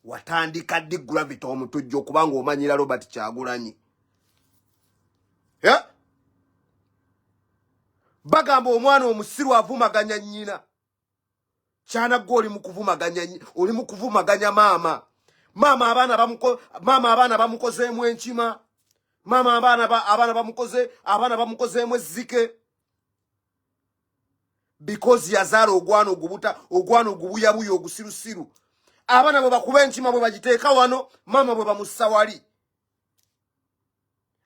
watandika ddi Gravity Omutujju kubanga omanyira Robert Kyagulanyi yeah? Bagamba omwana omusiru avumaganya nnyina kyana gwe oli mu kuvumaganya maama abaana bamukozeemu enkima maama abaana bamukozeemu ezzike because yazaala ogwana ogubuyabuya ogusirusiru abaana bwe bakuba enkima bwe bagiteeka wano maama bwe bamussa wali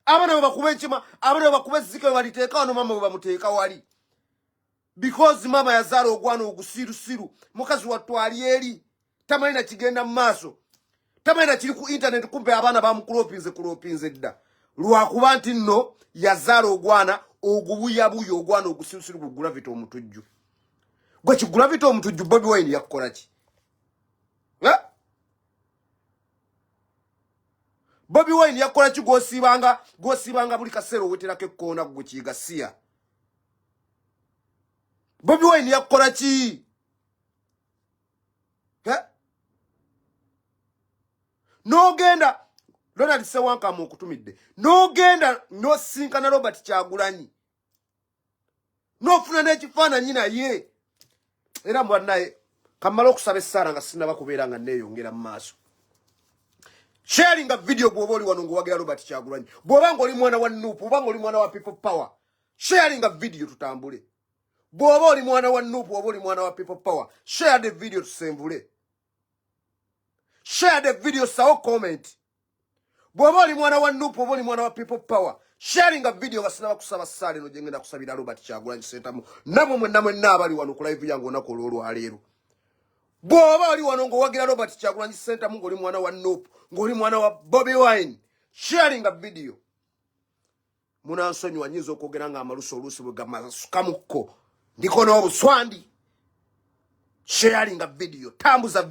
abaana bwe bakuba enkima abaana bwe bakuba ezzike bwe baliteeka wano maama bwe bamuteeka wali because maama yazaala ogwana ogusirusiru mukazi watwali eri tamanyi na kigenda mu maaso tamanyi na kiri ku internet kumpe abaana bamukulopinze dda lwakuba nti nno yazaala ogwana ogubuyabuya ogwana ogusirusiru ku Gravity Omutujju gwe ki Gravity Omutujju Bobi Wine yakola ki Bobi Wine yakola ki gwosibanga buli kaseera oweterako ekkoona gwe kigasiya Bobi Wine yakola ki nogenda Ronald Sewanka mu okutumidde nogenda nosinkana Robert Kyagulanyi nofuna n'ekifaananyi naye era mwannaye kamala okusaba essaala nga sinaba kubeera nga neeyongera mu maaso sharinga video bw'oba oli wano ng'owagira Robert Kyagulanyi bw'oba ng'oli mwana wa Nuupu oba ng'oli mwana wa People Power sharinga video tutambule bw'oba oli mwana wa Nuupu oba oli mwana wa People Power share the video tusenvule share the video sawo comment bw'oba oli mwana wa Nuupu oba oli mwana wa People Power sharinga video nga sinaba kusaba ssala eno gye ngenda kusabira Robert Kyagulanyi Ssentamu namwe mwenna abali wano ku live yange olunaku olw'olwaleero bw'oba oli wano ng'owagira Robert Kyagulanyi Ssentamu ng'oli mwana wa Nuupu ng'oli mwana wa Bobi Wine sharinga video munansonyiwa nyinza okwogera nga amalusu oluusi bwe gamasukamukko ndiko n'obuswandi sharinga video tambuza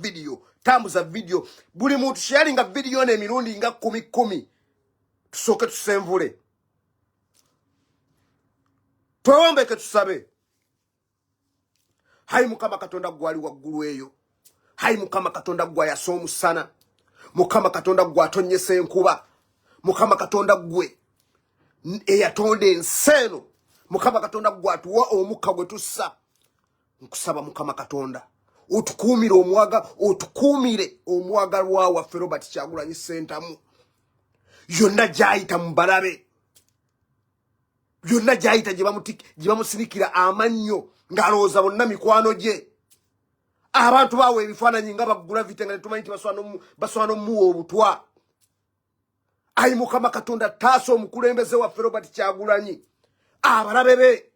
video buli muntu sharinga video n'emirundi nga 10 tusooke tusenvule twewombeke tusabe hayi Mukama Katonda gwali waggulu eyo hayi Mukama Katonda gwa yasa omusana Mukama Katonda gwe atonyesa enkuba Mukama Katonda gwe eyatonda ensi eno Mukama Katonda gwe atuwa omukka gwe tussa nkusaba Mukama Katonda otukuumire omwagalwa waffe Robert Kyagulanyi Ssentamu yonna gy'ayita mu balabe yonna gy'ayita gye bamusinikira amannyo ng'alowooza bonna mikwano gye abantu baawe ebifaananyi nga Gravity nga tetumanyi nti basobola n'omuwa obutwa ayi Mukama Katonda taasa omukulembeze waffe Robert Kyagulanyi abalabe be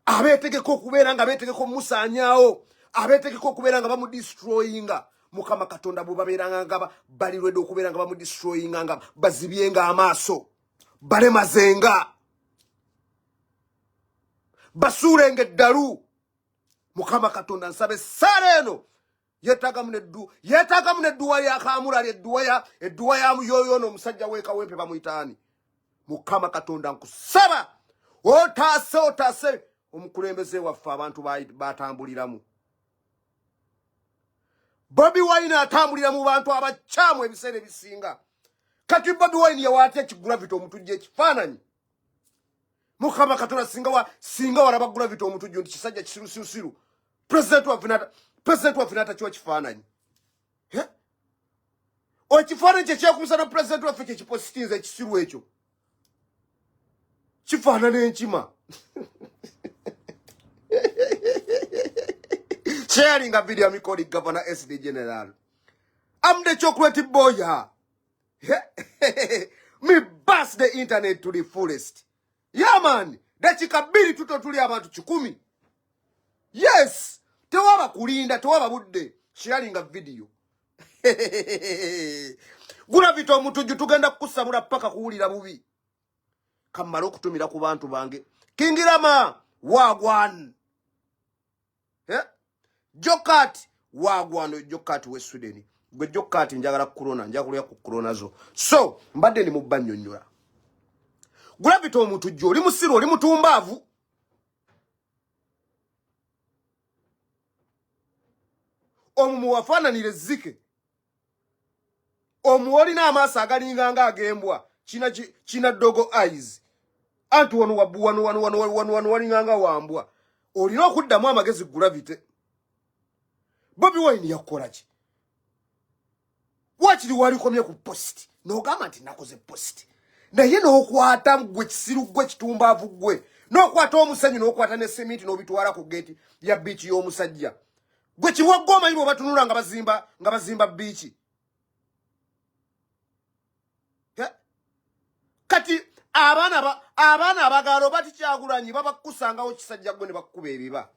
abeetegeka okubeera nga beetegeka omusaanyaawo abeetegeka okubeera nga bamudistroyinga Mukama Katonda bwe babeeranga nga bali lwedde okubeera nga bamudistroyinga nga bazibyenga amaaso balemazenga basuulenga eddalu Mukama Katonda nsabe essaala eno yeetaagamu nedduwa ya Kamulali edduwa ya muyoyono omusajja w'ekawempe bamuyitaani Mukama Katonda nkusaba otaase omukulembeze waffe abantu batambuliramu Bobi Wine atambulira mu bantu abakyamu ebiseera ebisinga kati Bobi Wine yawaatya ki Gravity Omutujju ekifaananyi Mukama Katonda singa walaba Gravity Omutujju nti kisajja kisirusirusiru president waffe n'atakiwa kifaananyi ekifaananyi kyekyekumisa president waffe kyekipositinze ekisiru ekyo kifaanana enkima sharing a video mikodi Governor SD General I'm the chocolate boy me bust the internet to the fullest yeah man dakikabiri tuto tuli abantu 10 yes tewaba kulinda tewaba budde sharing a video Gravity Omutujju tugenda kukusabula paka kuwulira bubi kamala okutumira ku bantu bange Kingirama wagwan Jokat wagwano Jokat we Sweden gwe Jokat njagala corona njakulya ku corona zo so mbadde ni mubanyonyola Gravity Omutujju oli musiru oli mutumbaavu omumu wafaananire zike omuwoli n'amaaso agalinga nga agembwa kina dogo eyes anti wano walinga nga wambwa olina okuddamu amagezi gravity. Bobi Wine yakola ki? Wakiri walikomye ku post n'ogamba nti nakoze post naye n'okwata gwe kisiru gwe kitumbaavu gwe n'okwata omusenyu n'okwata ne sementi n'obitwala ku gate ya beach y'omusajja gwe kiwagga omanyi bwe batunula nga bazimba beach. Kati abaana abagalo bati Kyagulanyi babakusangawo kisajja gwe ne bakuba ebiba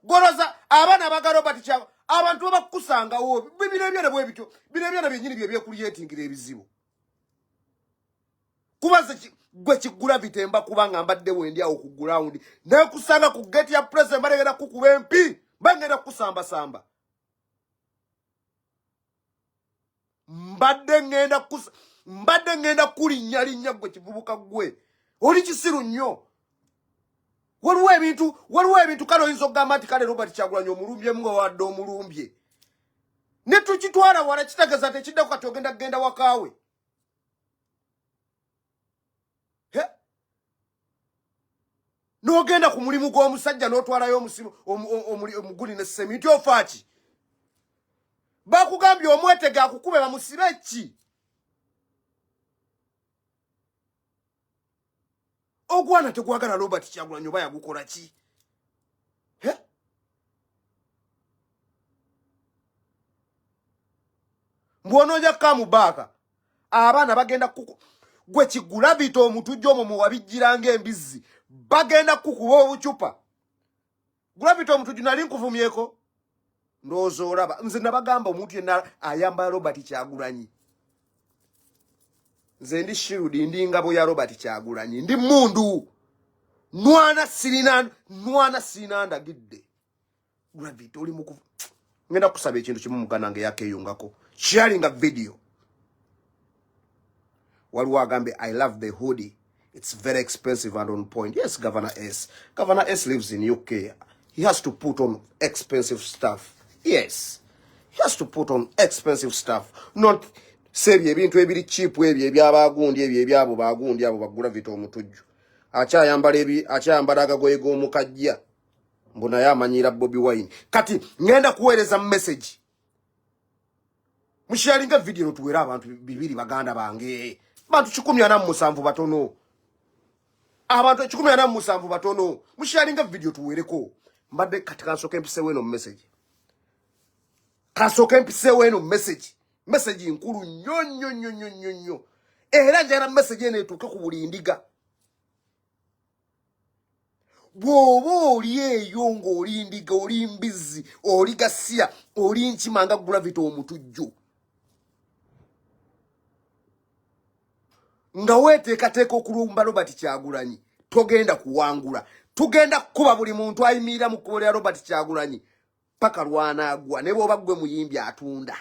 goloza abaana abagalo bati Kyagulanyi abantu babakusangawo birebyana bwe bityo birebyana byennyini bye byekuliyetingira ebizibu kubaze gwe kigula vitemba kubanga mbadde wendi awo ku ground naye kusanga ku gate ya president balegera kukuba empi bangenda kusamba mbadde ngenda kulinnya gwe kivubuka gwe oli kisiru nnyo. Waliwo ebintu kale oyinza okugamba nti kale Robert Kyagulanyi omulumbye nga wadde omulumbye ne tukitwala wala kitegeeza tekiddaku kati ogenda wakaawe. N'ogenda ku mulimu gw'omusajja n'otwalayo omuguli ne sementi ofaaki bakugambye omwetege akukube bamusibe ki? Ogwana tegwagala Robert Kyagulanyi oba yagukola ki? Mbwonoja kamubaka abaana bagenda gwe kigula bito Omutujju omwo muwabijjiranga embizzi bagenda kukuba obucupa. Gravity Omutujju nali nkuvumyeko ndowooza olaba nze nabagamba omuntu yenna ayamba Robert Kyagulanyi. Nze ndi Shirudi ndi ngabo ya Robert Kyagulanyi ndi mundu nwana sirina ndagidde. Gravity oli mukuvu ngenda kusaba ekintu kimu mukanange yakeyungako sharing a video. Waliwo agambe I love the hoodie. It's very expensive and on point. Yes, Governor S. Governor S lives in UK. He has to put on expensive stuff. Yes. He has to put on expensive stuff. Not say ebintu ebiri cheap ebyo ebyabagundi ebyo ebyabo bagundi abo bagula vitu Omutujju. Akyayambala agagoye g'omukajja. Mbona yamanyiira Bobi Wine. Kati ngenda kuweereza message. Musharinga video tuwera abantu bibiri baganda bange. Bantu 147 batono. Abantu 147 batono. Musharinga video tuwereko. Mbadde kati kansoke mpise weno message. Kansoke mpise weno message. Message nkulu nnyo. Era njana message ene etuuke ku buli ndiga. Bw'oba oli eyo ng'oli ndiga, oli mbizi, oli gasiya, oli nkimanga Gravity Omutujju. Nga weteekateeka okulumba Robert Kyagulanyi togenda kuwangula. Tugenda kuba buli muntu ayimiira mu kkubo lya Robert Kyagulanyi paka lwanaagwa. Ne bw'oba ggwe muyimbi atunda.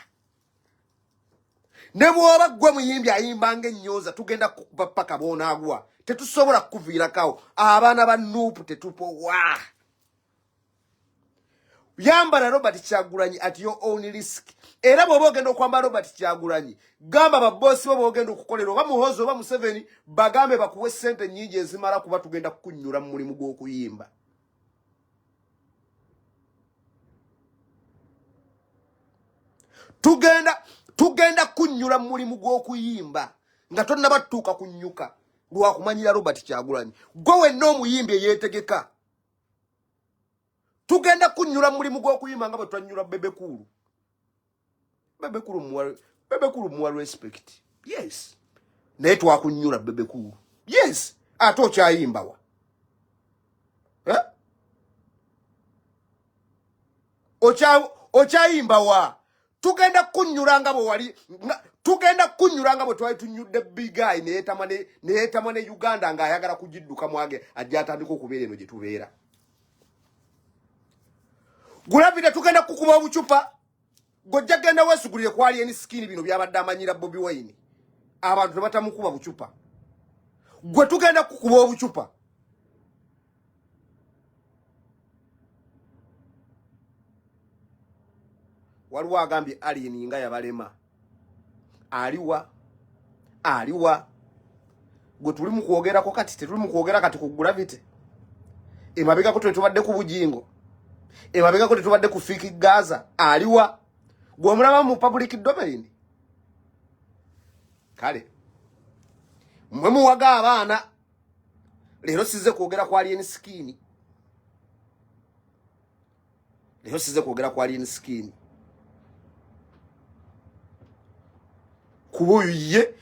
Ne bw'oba ggwe muyimbi ayimbanga ennyoza tugenda kukuba paka bw'onaagwa. Tetusobola kuviirako. Abaana ba Nuupu tetupowa. Yambala Robert Kyagulanyi at your own risk. Era bw'oba ogenda okwambala Robert Kyagulanyi gamba babbosi bo bw'ogenda okukolera oba Muhoozi oba Museveni bagambe bakuwe ssente nnyingi ezimala kuba tugenda kukunnyula mu mulimu gw'okuyimba. Tugenda kunnyula mu mulimu gw'okuyimba nga tonnabatuuka kunnyuka Lwakumanyiira Robert Kyagulanyi. Gwe wenna omuyimbi eyeetegeka. Tugenda kunnyula mu mulimu gw'okuyimba nga bwe twannyula Bebekulu. Bebekulu muwa respect. Yes. Naye twakunnyula Bebekulu. Yes. Ate okyayimba wa? Okyayimba wa? Tugenda kunnyula nga bwe wali tugenda kunnyula nga bwe twali tunnyudde Big Guy neyeetama ne Uganda ng'ayagala kugidduka mwage ajja atandika okubeera eno gye tubeera. Gravity tugenda kukuba obucupa. Gojja genda weesugulire kwali eni skin bino byabadde amanyiira Bobi Wine. Abantu batamukuba bucupa. Gwe tugenda kukuba obucupa. Waliwo agambye alien nga yabalema. aliwa gwe tuli mu kwogerako kati tetuli mu kwogera kati ku gravity emabega ko tetubadde ku bujingo emabega ko tetubadde ku fiki Gaza aliwa gwe omulaba mu public domain kale mwe muwaga abaana lero size kwogera kwa alien skin kuboyu ye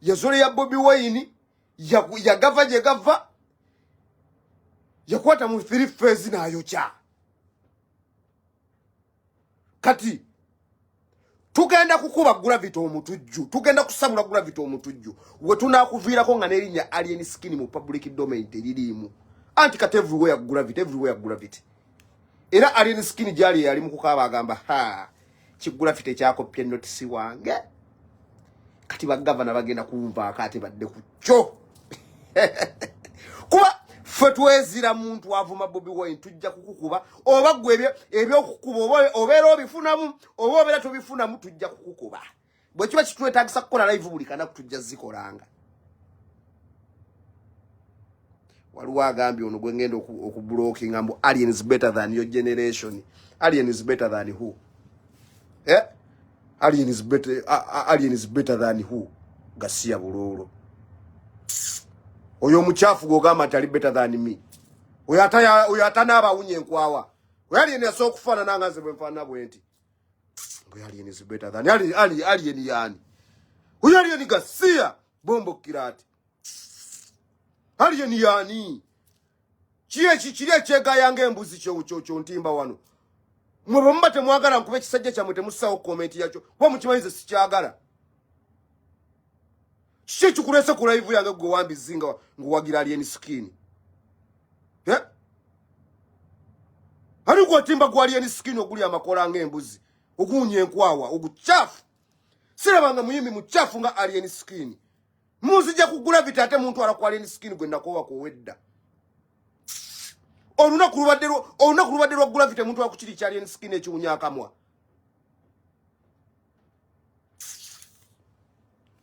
yazole ya Bobi Wine ya gava je gava yakwata mu 3 phase nayo cha kati tugenda kukuba gravity Omutujju tugenda kusabula gravity Omutujju we tunakuvirako nga nerinya alien skin mu public domain teririmu anti kati everywhere gravity era alien skin jali yali mukukaba agamba kigravity kyako pye notice wange kati ba governor bagenda kumva akati badde kucho kuba fetwezira muntu avuma Bobi Wine tujja kukukuba oba gwe ebyo kukuba obera obifunamu oba obera tobifunamu tujja kukukuba bwe kiba kitwetagisa kukola live buli kana kutujja zikolanga waliwo agambye ono gwe ngenda okublocking ambu alien is better than your generation. Alien is better than who? Alien is better than who? Gasia bulolo. Oyo muchafu gogama tali better than me. Oyatana abawunye nkwawa. Alien yaso kufana nangaze bwemfana bwenti. Alien is better than alien yani. Alien gasia bombo kirati. Alien yani. Chie chega yange embuzi cho ntimba wano. Mwe mbate mwagala nkube kisajja kya mwete musawo comment yacho. Kwa mukimanyize sikyagala. Chie chukurese ku live yange gwe wambizinga nguwagira alien skin. Hari kwa timba kwa alien skin oguli amakola ngembuzi. Ogunye nkwawa oguchafu. Sirabanga muyimi muchafu nga alien skin. Muzija kugula vitate muntu ala kwa alien skin gwenda kowa ko wedda. Onuna kulubadero gula vite muntu akukiri cha alien skin ekyunyakamwa.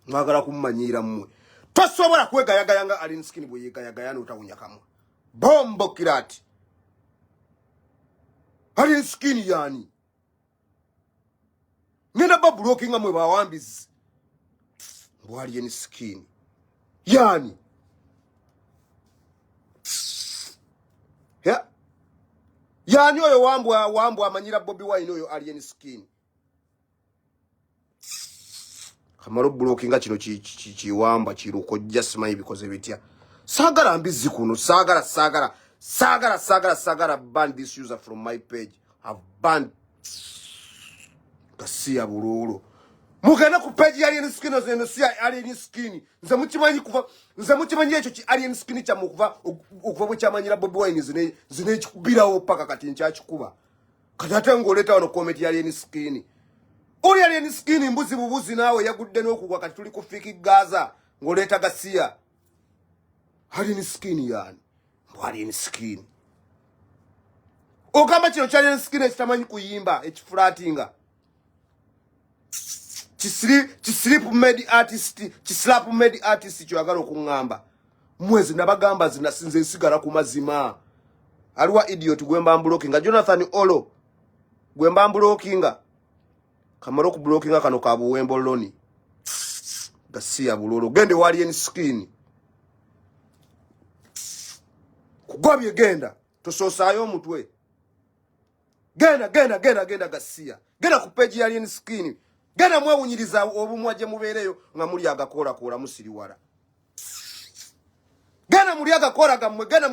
Mwagala kummanyiira mmwe. Tosobola kwegayagayanga alien skin bwe yegayagayana otawunyakamwa. Bombo kirati. Alien skin yani. Ngenda babulokinga mwe bawambizi. Mbwa alien skin. Yani. Yani oyo wambwa amanyira Bobi Wine oyo alien skin. Kamaro blockinga kino chiwamba chiruko just my because ebitya. Sagara mbizi kuno sagara ban this user from my page. I've banned Gasia bulolo. Mugana ku page alien skin ozenesia alien skin. Nze mukimanyi ekyo ki alien skin kya mukuva okuva bwe kyamanyira Bobi Wine zine kikubirawo paka kati nkyakikuba. Kati ate ngoleta wano comment ya alien skin. Oli alien skin mbuzi bubuzi nawe yagudde n'okugwa kati tuli ku fiki Gaza ngoleta Gasia. Alien skin yani. Alien skin. Ogamba kino kya alien skin ekitamanyi kuyimba ekifulatinga. Chislap made artist kyagala okungamba. Mwezi nabagamba zinasinze nsigala ku mazima. Aliwa idiot gwemba blockinga Jonathan Olo. Gwemba blockinga. Kamaro ku blockinga kano ka buwembo loni. Gasia bulolo gende wa alien skin. Kugwabye genda tososayo mutwe. Genda Gasia. Genda ku page ya alien skin. Gana mwawunyiriza obumwaje mubereyo nga muli agakola musiriwala. Gana muli agakola gamwe gana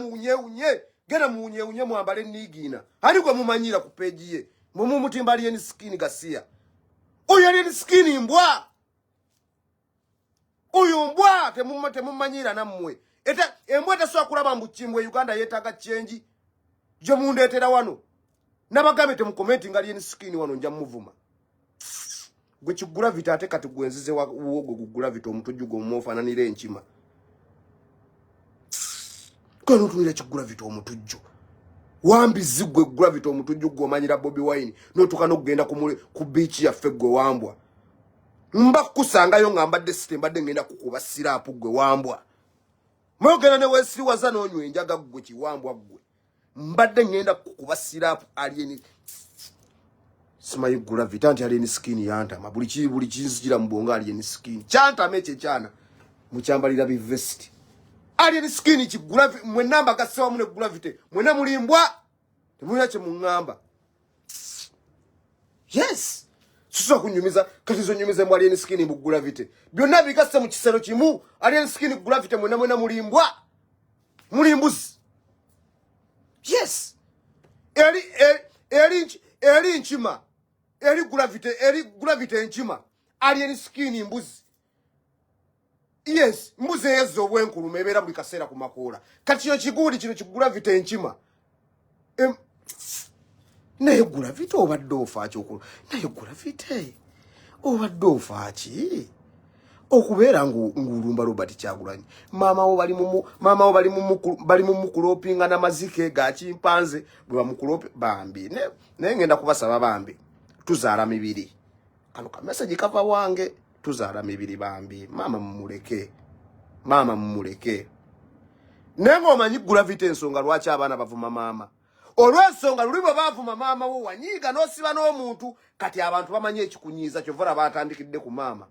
muunyeunye mwambale nigina. Ali kwa mumanyira ku page ye. Mutimba alien skin Gasia. Oyo alien skin mbwa. Oyo mbwa temumanyira nammwe. Eta embwa tasobola kulaba mbuchimbwe Uganda yetaga change. Je mundetera wano. Nabagambe temukomenti nga alien skin wano nja muvuma. Gwe kigula vitate kati gwenzize wogo gugula vito Omutujju go mofananira enchima. Kono tunira kigula vito Omutujju. Wambizi gwe gugula vito Omutujju go manyira Bobi Wine no tukano kugenda ku beach ya fegwe wambwa. mba kusangayo ngambadde sitembadde ngenda kukuba sirapu gwe wambwa mwogera ne wesiwaza n'onywa enjaga gwe kiwambwa gwe mbadde ngenda kukuba sirapu alieni simanyi gravity anti alieni skin yantama buli kinzijira mu bwongo alieni skin kyantama ekyo kyana mukyambalira bivest alieni skin kigravity mwenna mbagasewamu ne gravity mwenna mulimbwa temulina kye muŋŋamba yes siso kunyumiza kati zo nyumiza mu alieni skin mu gravity byonna bigase mu kisero kimu alieni skin gravity mwenna mulimbwa mulimbuzi yes eri nchima eri gravity enchima alien skin mbuzi yes mbuzi ezo obwenkulu mebera buli kaseera ku makoola kati yo kiguli kino gravity enchima naye gravity obadde ofa kyokulu naye gravity obadde ofa ki okubeera ngulumba Robert Kyagulanyi mama wo bali mu mukulopinga na mazike ga chimpanze bwe bamukulopi bambi naye ngenda kubasaba bambi tuzaala mibiri kano ka message kava wange tuzaala mibiri bambi mama mumuleke nengo omanyi gravity ensonga lwaki abaana bavuma mama olw'ensonga luli bwe bavuma mama wo wanyiiga n'osiba n'omuntu kati abantu bamanyi ekikunyiiza kyovula batandikidde ku mama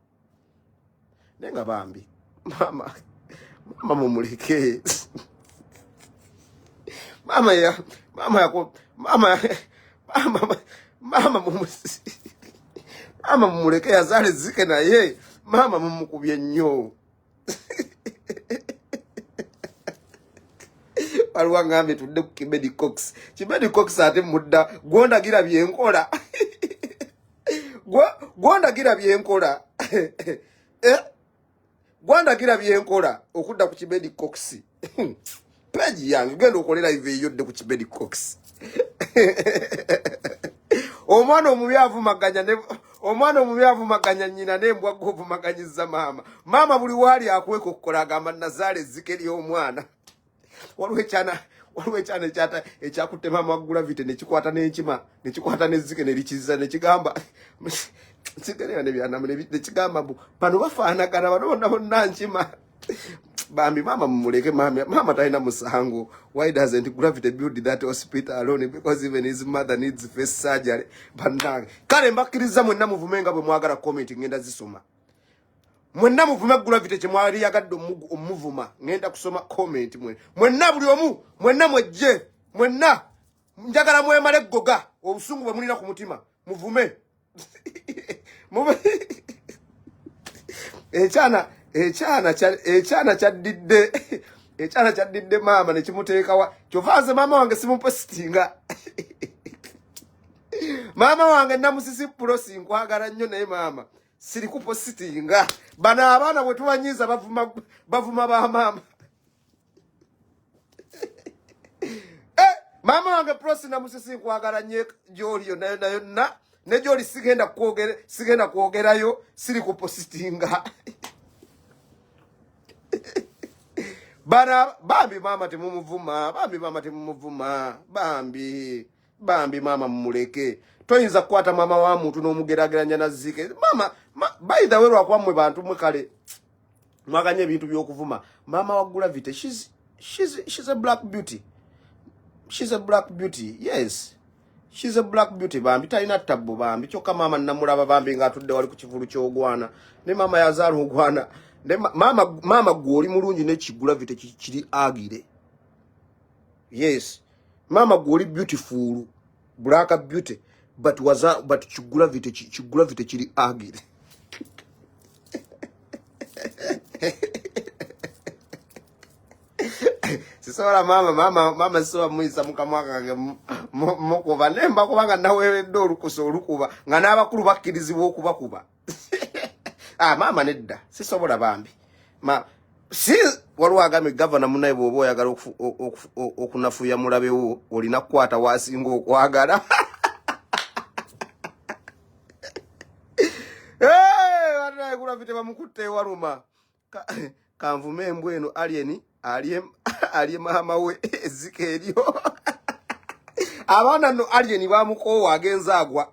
nenga bambi mama mumuleke mama mumuleke yazale zike naye mama mumukubye nnyo alwa ngambe tudde ku Kibedi Cox ate mudda gondagira byenkola gondagira byenkola gwandagira byenkola okudda ku Kibedi Cox page yange genda okolera live yodde ku Kibedi Cox omwana omubyavu maganya nyina nembwa govumaganyizza mama buli wali akweko okukola agamba nazale zikeri omwana waliwo ekyana ekyakutte mama wa gravity nekikwata n'enkima nekikwata n'ezzike nerikiza nekigamba sigerera nekigamba bano bafaanagana bano bonna nkima bambi mama mumuleke mama talina musango why doesn't gravity build that hospital alone because even his mother needs face surgery banange kale mbakkiriza mwenna muvumenga bwe mwagala comment ngenda zisoma mwenna muvume gravity kye mwali yagadde omuvuma ngenda kusoma comment mwenna buli omu mwenna mwejje mwenna njagala mwemale goga obusungu bwe mulina ku mutima muvume ekyana kyaddidde mama nekimuteekawa kyovaze mama wange simupositinga mama wange namusisi pulosi nkwagala nnyo naye mama siri kupositinga bano abaana bwe tubanyiiza bavuma ba mama mama wange pulosi namusisi nkwagala nnyo gyoliyo nayo ne gyoli sigenda kwogerayo siri kupositinga bana bambi mama temumuvuma bambi mama mumuleke toyinza kukwata mama wa muntu n'omugerageranya na zike mama by the way lwakwamwe bantu mwe kale mwaganye ebintu by'okuvuma mama wa gravity she's a black beauty yes she's a black beauty bambi talina tabbo bambi kyokka mama namulaba bambi ng'atudde wali ku kivulu ky'ogwana ne mama yazaala ogwana ne mama gwoli mulungi ne kigravity kiri agire yes mama gwoli beautiful black beauty but kigravity kiri agire sisobola mama sisobola muyisa mukama kange mukuba nemba kubanga naweeredde olukuba nga n'abakulu bakkirizibwa okubakuba mama nedda sisobola bambi si waliwo agambye gavana munaye bw'oba oyagala okunafuya mulabewo olina kukwata waasinga okwagala wanaye kulafite bamukutte ewaluma kanvume embwa eno alye mama we ezike eryo abaana no alien bamukoowa agenza agwa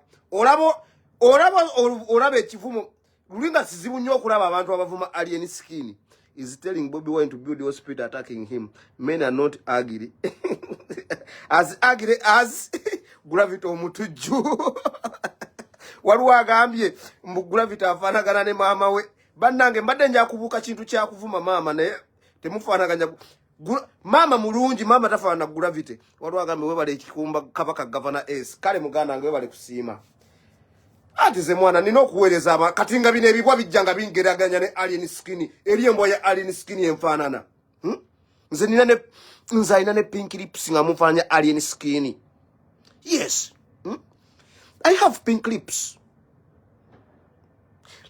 olaba ekivumo lulinga sizibu nnyo okulaba abantu abavuma alien skin is telling Bobi Wine to build hospital attacking him. Men are not angry. As angry as Gravity Omutujju. Waliwo agambye mbu Gravity afaanagana ne maama we. Bannange mbadde nja kubuuka kintu kya kuvuma maama naye temufaanaganya. Mama mulungi, mama tafaana Gravity. Waliwo agambye webale ekikumba Kabaka Governor S. Kale muganda nge webale kusiima. Ati ze mwana nina okuweereza aba katinga bino ebibwa bijjanga bingeraganya ne alien skin eriembo ya alien skin enfaanana. Nze alina ne pink lips nga mufaanya alien skin. Yes. I have pink lips.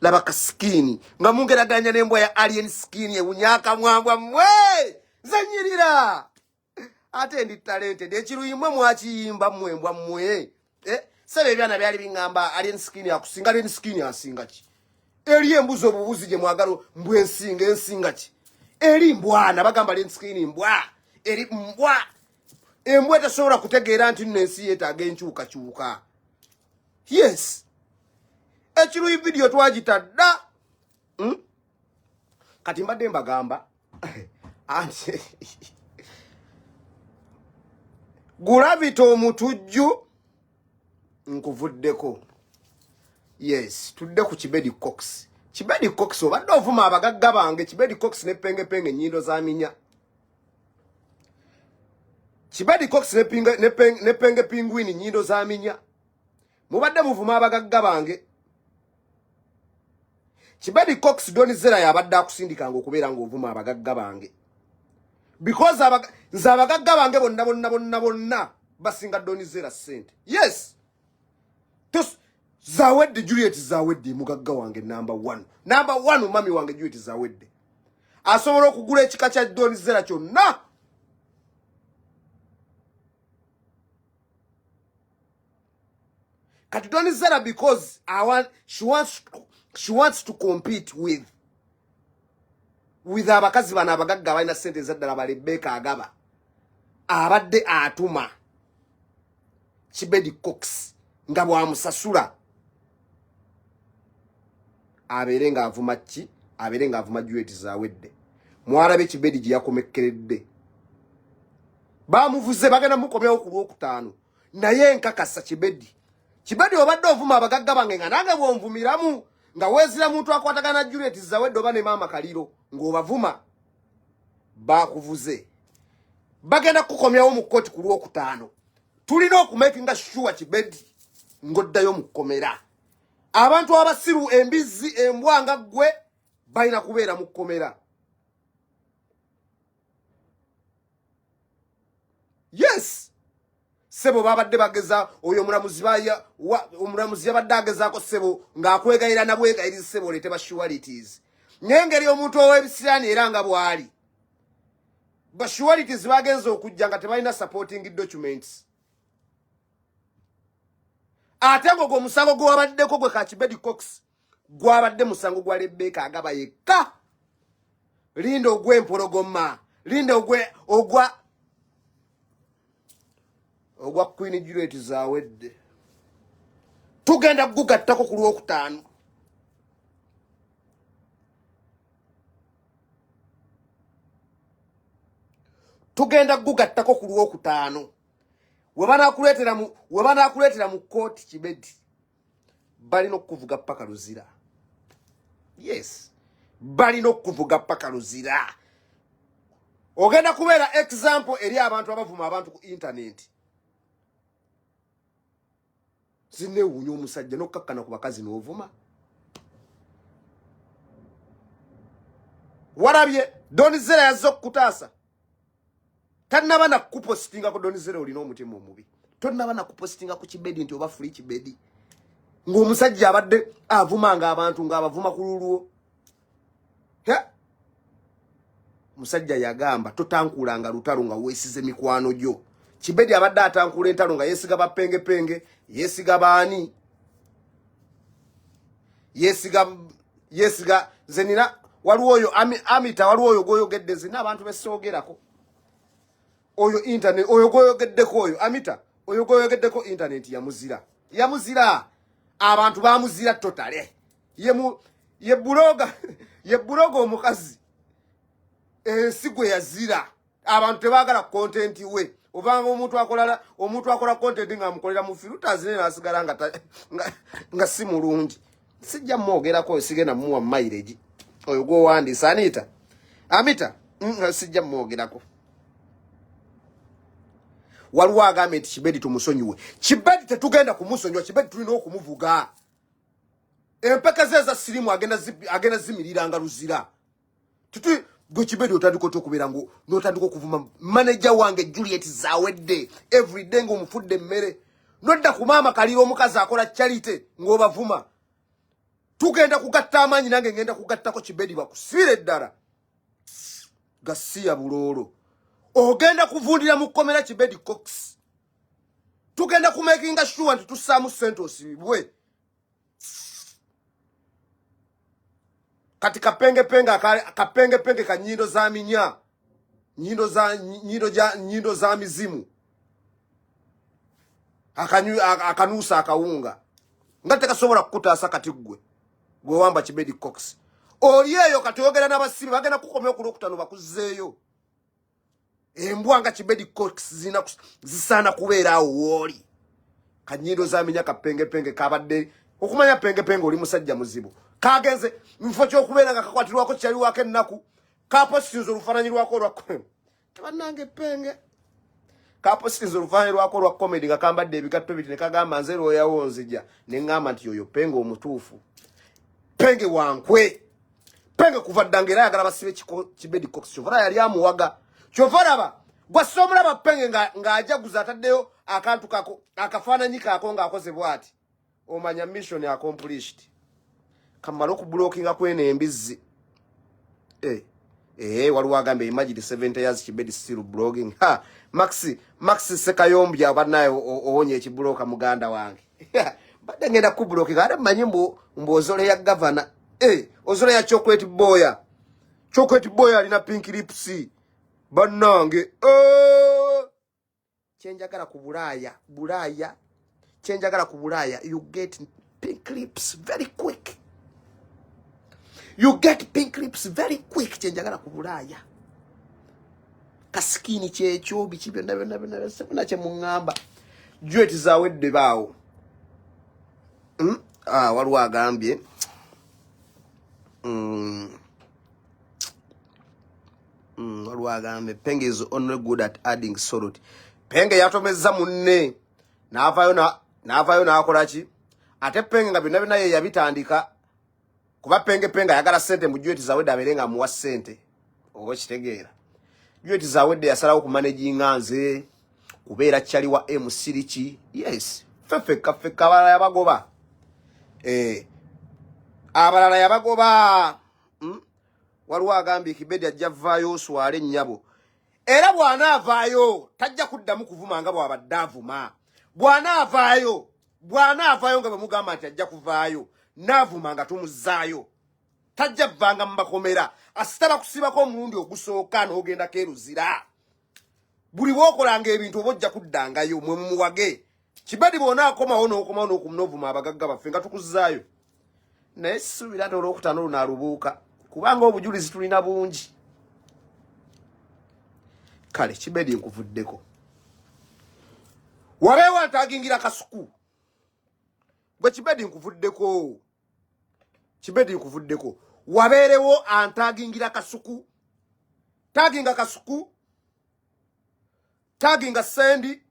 Laba ka skin nga mungeraganya n'embwa ya alien skin ewunyaka mwambwa mwe zanyirira. Ate ndi talented ekiruyimwe mwakiyimba mwembwa mwe. Sebe byana byali bingamba alien skin yakusinga alien skin asinga ki. Eri embuzo obubuzi gye mwagalo mbwe ensinga ki. Eri mbwana bagamba alien skin mbwa. Eri mbwa. Embwa tasobola kutegeera nti nensi yeetaaga enkyukakyuka. Yes. Ekiruyi video twagita dda. Kati mbadde mbagamba. Ante. Gravity Omutujju nkuvuddeko. Yes, tudde ku Kibedi Cox. Kibedi Cox obadde ovuma abagagga bange Kibedi Cox ne penge nnyindo za minya. Kibedi Cox ne penge pingwini nnyindo za minya. Mubadde muvuma abagagga bange. Kibedi Cox Donizera yabadde akusindikanga okubeera ng'ovuma abagagga bange. Because nze abagagga bange bonna basinga Donizera sente. Yes. Zawedde Juliet Zawedde mugagga wange number 1. Number 1 mami wange Juliet Zawedde. Asobola okugula ekika kya Donizera kyonna. Kati Donizera because she wants to compete with abakazi bana abagagga balina sente zaddala balebeka agaba. Abadde atuma Kibedi Cox nga bwamusasula aberenga avuma ki aberenga avuma Juliet Zawedde. Mwarabe Kibedi gye yakomekkeredde. Bamuvuze bagenda mukomyawo ku Lwokutaano. Naye nkakasa Kibedi obadde ovuma abagagga bange nga nange bwonvumiramu nga weezira muntu akwatagana Juliet Zawedde oba ne maama Kaliro ng'obavuma bakuvuze. Bagenda kukomyawo mu kkooti ku Lwokutaano. Tulina okumakinga sure Kibedi ngoddayo mu kkomera. Abantu abasiru embizi embwanga gwe balina kubeera mu kkomera. Yes. Sebo babadde bageza oyo omulamuzi yabadde agezaako sebo ng'akwegayira nabwegayiriza sebo leete ba suralities. N'engeri omuntu ow'ebisiraani era nga bw'ali. Ba suralities bagenza okujja nga tebalina supporting documents. Ate ngo musango gwabaddeko gwe ka Kibedi Cox gwabadde musango gwa Rebecca agaba yekka. Linda ogw'empologoma. Linda ogwa Queen Juliet Zawedde. Tugenda kugattako ku Lwokutaano. Tugenda kugattako ku Lwokutaano. Webanakuleetera mu kooti Kibedi balina okuvuga paka luzira. Yes. Balina okuvuga paka luzira. Ogenda kubeera example eri abantu abavuma abantu ku internet. Zinewunya omusajja n'okkakkana ku bakazi n'ovuma. Walabye Donizera yazze okutaasa. Tannaba na kupostinga ku Donizera olina omutima omubi. Tonnaba na kupostinga ku Kibedi nti oba free Kibedi. Ng'omusajja abadde avumanga abantu ng'abavuma ku lulwo. Musajja yagamba totankulanga lutalo nga weesize mikwano gyo. Kibedi abadde atankula entalo nga yeesiga bapenge yeesiga baani. Yeesiga zenina waliwo oyo amita waliwo oyo goyogedde zina abantu besoogerako. Oyo internet oyo goyogeddeko oyo amita oyo goyogeddeko internet yamuzira abantu bamuzira totale ye buloga omukazi ensigwe yazira abantu tebagala content we ovanga omuntu akola content nga amukolera mu filters ne nasigala nga si mulungi sijja mwogerako sigenda muwa mileage oyo go wandi sanita amita sijja mwogerako waliwo agambye nti Kibedi tumusonyiwe Kibedi tetugenda kumusonyiwa Kibedi tulina okumuvuga empeka ze za sirimu agenda zimirira nga luzira tutu gwe Kibedi otandika okubeera ngo n'otandika okuvuma manager wange Juliet Zawedde every day ngo mufudde mmere nodda ku maama kalira omukazi akola charity ng'obavuma tugenda kugatta amanyi nange ngenda kugattako Kibedi bakusire ddala gasiya bulolo ogenda kuvundira mu komera Kibedi Cox tugenda ku making sure nti tusaamu sentos bwe kati kapenge ka nyindo za minya nyindo za mizimu akanusa akawunga ngate kasobola kukutaasa kati gwe wamba Kibedi Cox oliyeyo kati ogera n'abasibi bagenda kukomya okulokutano bakuzeeyo embwa nga Kibedi Cox zisana kubeera awo woli kanyindo za minya kapenge kabadde okumanya penge oli musajja muzibu kagenze mfo ky'okubeera nga kakwatirwako kyali wake ennaku kapositinza olufaananyi lwako olwa tebanange penge kapositinza olufaananyi lwako olwa comedy nga kambadde ebigatto biti ne kagamba nze lwoyawo nzija ne ŋŋamba nti yoyo penge omutuufu penge wankwe penge kuva ddanga era ayagala basibe Kibedi Cox kyova yali amuwaga kyova laba gwassa omulaba penge ng'ajaguza ataddeyo akantu kako akafaananyi kaako ng'akoze bw'ati omanya mission accomplished kamala okublockinga kwene embizzi waliwo agambye imagine 70 years Kibedi still blogging Maxi Sekayombya abanaye owonye ekibloka muganda wange badde ngenda kublockinga ate mmanyi mbozole ya governor ozole ya chocolate boy alina pink lips bannange chenjagala ku Bulaaya chenjagala ku Bulaaya you get pink lips very quick chenjagala ku Bulaaya kaskini kyekyo biki byonna sebuna kye muŋŋamba Juliet Zawedde baawo waliwo agambye Penge is only good at adding salt. Penge yatomeza munne n'avaayo n'akola ki ate Penge nga byonna byonna ye yabitandika kuba Penge ayagala ssente mu Juliet Zawedde abeere nga amuwa ssente oba kitegeera Juliet Zawedde yasalawo ku managinga nze kubeera kyali wa MC yes fefeka abalala yabagoba abalala yabagoba waliwo agambye Kibedi ajja vaayo oswale ennyabo era bw'anaavaayo tajja kuddamu kuvuma nga bw'abadde avuma bw'anaavaayo nga bwemugamba nti ajja kuvaayo n'avuma nga tumuzaayo tajja vanga mu makomera asitala kusibako omulundi ogusooka n'ogenda keruzira buli bw'okolanga ebintu oba ojja kuddangayo mwe mumuwage Kibedi bw'onaakomawo n'okumuvuma abagagga baffe nga tukuzaayo naye sisuubira nti olwokutaano lunaalubuuka kubanga obujulizi tulina bungi kale Kibedi nkuvuddeko wabeewo antaagingira kasuku gwe Kibedi nkuvuddeko wabeerewo antaagingira kasuku taaginga kasuku taaginga Sendi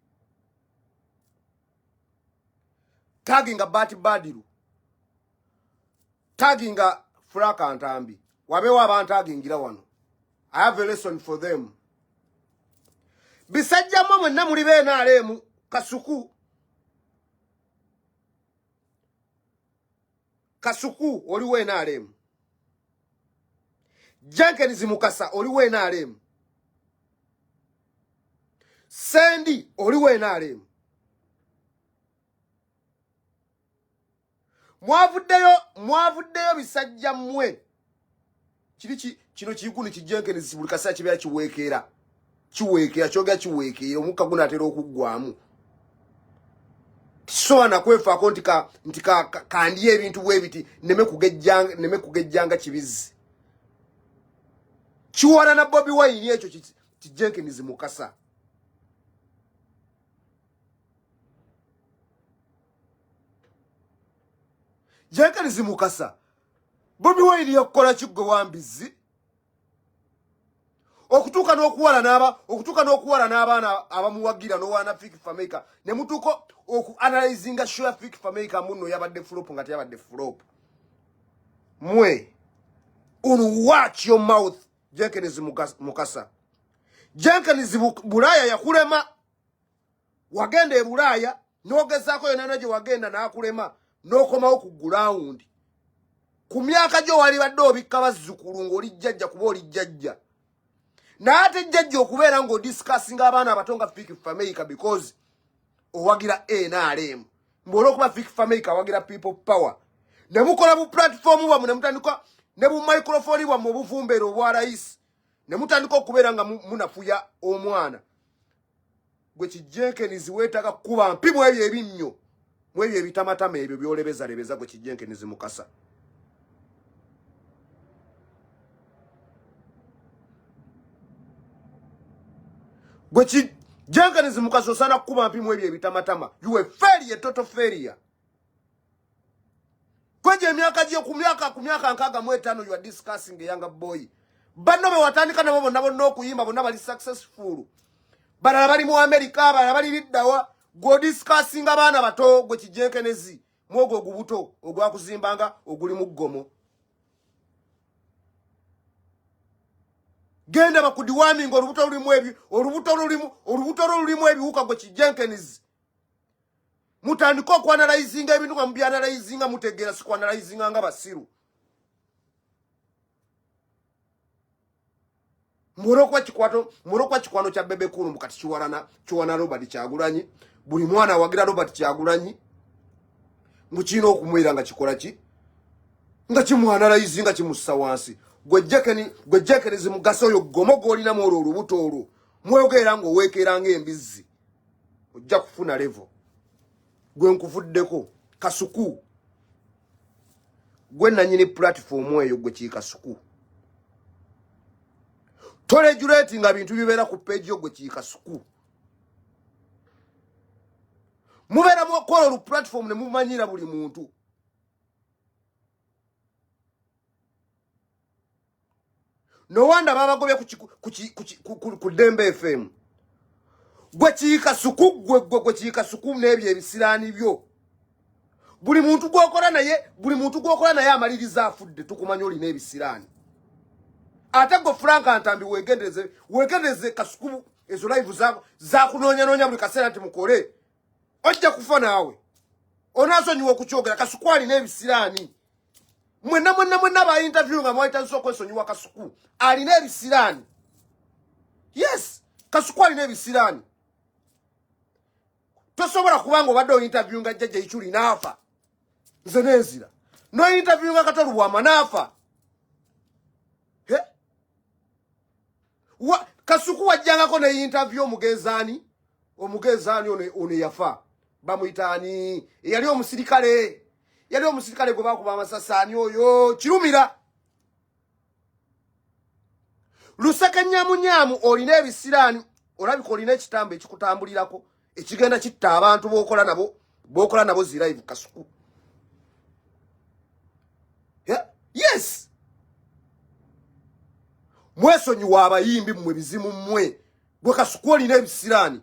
taaginga Bati Badiru taaginga Fraka Ntambi wabeewo abantaagingira wano I have a lesson for them bisajjamu mwenna muli beenaaleemu kasuku oli weenaaleemu Jenkins Mukasa oli weenaaleemu Sendi oli weenaaleemu mwavuddeyo bisajja mmwe kino kiguni kijenkenizi buli kaseera kibeera kiweekera kyogera kiweekera omukka gunaatera okuggwamu tisoana kwefaako nti kandiye ebintu bwe biti neme kugejjanga kibizi. Kiwala na Bobi Wine ekyo Jenkins Mukasa. Jenkins Mukasa. Bobi Wine yakola kigwe wambizi. Okutuka n'okuwala n'abaana abamuwagira n'owaana fiki fameka ne mutuko analyzinga show fiki fameka muno yabadde flop ngati yabadde flop. Mwe watch your mouth Jenkins Mukasa. Jenkins Bulaya yakulema. Wagenda e Bulaya n'ogezaako yonna gye wagenda n'akulema n'okomawo ku ground. Ku myaka gyo wali badde obikka bazzukulu ng'oli jjajja kuba oli jjajja. Naate jjajja okubeera ng'odiscussing abaana abatonga fiki fameka because owagira NRM. Mbw'olwokuba fiki fameka awagira people power. Ne mukola bu platform bwammwe ne mutandika ne bu microphone bwammwe obuvumbeero obwa rais. Ne mutandika okubeera nga munafuya omwana. Gwe Jenkins weetaaga kuba mpi mu ebyo ebinnyo. Mu ebyo ebitamatama ebyo by'olebeza gwe Jenkins Mukasa. Gwe Jenkins Mukasa osaana kuba mpi mu ebyo ebitamatama. You a failure, total failure. Kweje emyaka gye ku myaka 65 you are discussing a younger boy. Banno be watandika nabo bonna okuyimba bonna bali successful. Balala bali mu America, balala bali liddawa. Go discussing abaana bato gwe Jenkins mwogo ogubuto ogwakuzimbanga oguli mu ggomo. Genda bakudiwami ngo olubuto lulimu ebiwuka gwe Jenkins. Mutandika okwanalizinga ebintu nga mubyanalizinga mutegeera si kwanalizinga nga basiru. Murokwa kikwano kya bebe kulu mukati kiwana Robert Kyagulanyi. Buli mwana wagira Robert Kyagulanyi. Mukino okumwera nga kikola ki? Nga kimwanalizinga kimussa wansi. Gwe Jenkins Mugasa oyo gomogo olina mu olubuto olwo. Mwogera ngo weekeranga embizi. Ojja kufuna level. Gwe nkuvuddeko Kasuku. Gwe nanyini platform eyo gwe Kasuku. Toregulate nga bintu bibeera ku page yo gwe Kasuku. Mubeera mukola olu platform ne mumanyira buli muntu. No wonder babagobye ku Dembe FM. Gwe Kasuku n'ebyo ebisiraani byo. Buli muntu gwokola naye amaliriza afudde tukumanya oli n'ebisiraani. Ate go Frank Antambi wegendereze Kasuku ezo live za kunoonya buli kaseera nti mukole. Ojja kufa naawe. Onasonyiwa okukyogera Kasuku ali n'ebisiraani. Mwenna ba interview nga mwaita nsoko esonyiwa Kasuku. Ali n'ebisiraani. Yes, Kasuku ali n'ebisiraani. Tosobola kubanga obadde interview nga jjajja Ichuli n'afa. Nze nenzira. No interview nga Katolu Bwama n'afa. Kasuku wajjangako ne interview omugezaani ono yafa. Bamuyitaani yali omusirikale gwe bakuba amasasaani oyo kirumira. Lusaka nyamunyamu olina ebisiraani olabika olina ekitambo ekikutambulirako ekigenda kitta abantu bokola nabo zi live Kasuku. Yes. Mwesonyiwa abayimbi mmwe bizimu mmwe gwe Kasuku olina ebisiraani.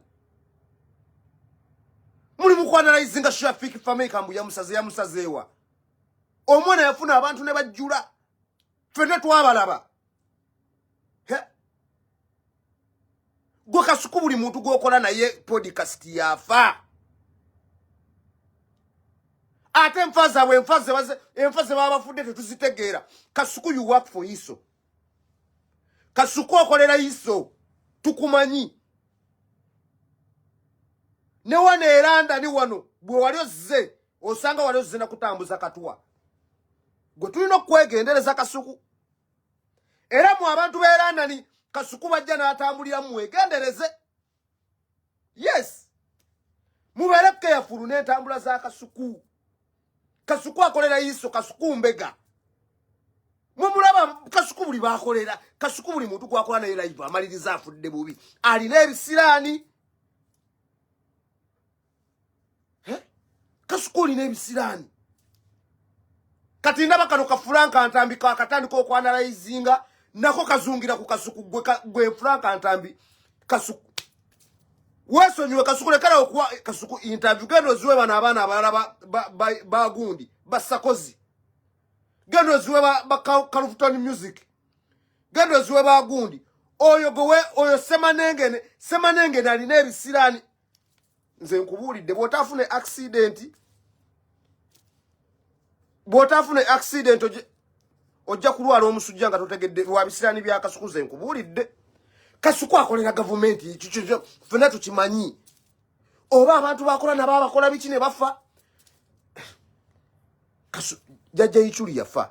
Muli mukwanalizinga Shafiki Fameka mbu yamusazeewa. Omwana yafuna abantu ne bajjula. Ffenna twabalaba. Gwe Kasuku buli muntu gwokola naye podcast yafa. Ate enfaze baba bafudde tetuzitegeera. Kasuku you work for Iso. Kasuku okolera Iso. Tukumanyi. Ne wane eranda ni wano. Bwe wali ozze. Osanga wali ozze na kutambuza Katwa. Gwe tulina okwegendereza Kasuku. Era mu abantu beeranda ni Kasuku bajja n'atambulira mwegendereze. Yes. Mubere careful n'entambula za Kasuku. Kasuku akolera iso, Kasuku mbega. Mumulaba Kasuku buli bakolera, Kasuku buli muntu gwakola naye live amaliriza afudde bubi. Alina ebisiraani. Kasuku alina ebisiraani. Kati ndaba kano ka Frank Antambi katandika okwanalyzinga nako kazungira ku Kasuku gwe Frank Antambi Kasuku. Wesonyiwe Kasuku lekala okuwa Kasuku interview gendo ziwe bana abaana abalala bagundi basakozi. Gendo ziwe ba Kalufton music. Gendo ziwe bagundi. Oyo semanengene alina ebisiraani. Nze nkubulidde bwotafune accident ojja kulwala omusujja nga totegedde lwa bisiraani bya Kasuku. Nze nkubulidde Kasuku akolera government ekyo fena tukimanyi. Oba abantu bakola nabo abakola biki ne bafa. Jajja Ichuli yafa.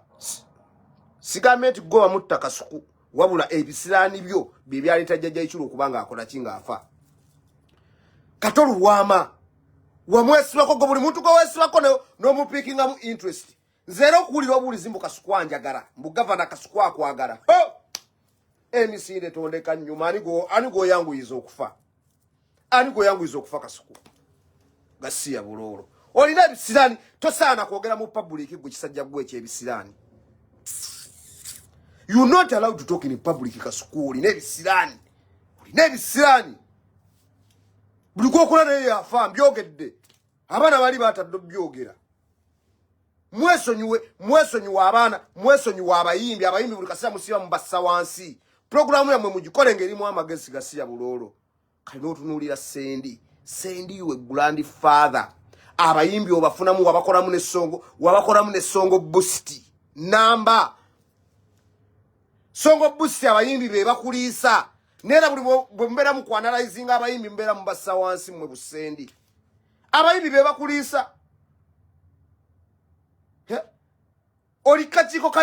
Sigamenti go amutta Kasuku wabula ebisiraani byo byaleta Jajja Ichuli okubanga akola kinga afa. Katolu wama wamwesibako go buli muntu go wesibako no mupikinga mu interest. Zero kulira obulizi mbu Kasuku anjagala mbu governor Kasuku akwagala. Emisinde tondeka nyuma anigo yangu izo okufa. Anigo yangu izo okufa Kasuku. Gasiya bulolo. Olina ebisiraani tosaana kwogera mu public gwe kisajja gwe kyebisiraani. You not allowed to talk in public Kasuku. Olina ebisiraani. Olina ebisiraani. Buli kokola naye yafa mbyogedde. Abaana bali batadde byogera. Mwesonyiwe abaana, mwesonyiwe abayimbi buli kasira musiba mubassa wansi. Programu yamwe mugikole ngerimu amagezi gasiya bulolo. Kalina otunuulira Sendi we grandfather. Abayimbi obafunamu wabakolamu ne songo boost. Namba. Songo boost abayimbi be bakuliisa. Nera buli mbera mu kwanalyzinga abayimbi mbera mubassa wansi mwe busendi. Abayimbi be bakuliisa. Oli kachiko ka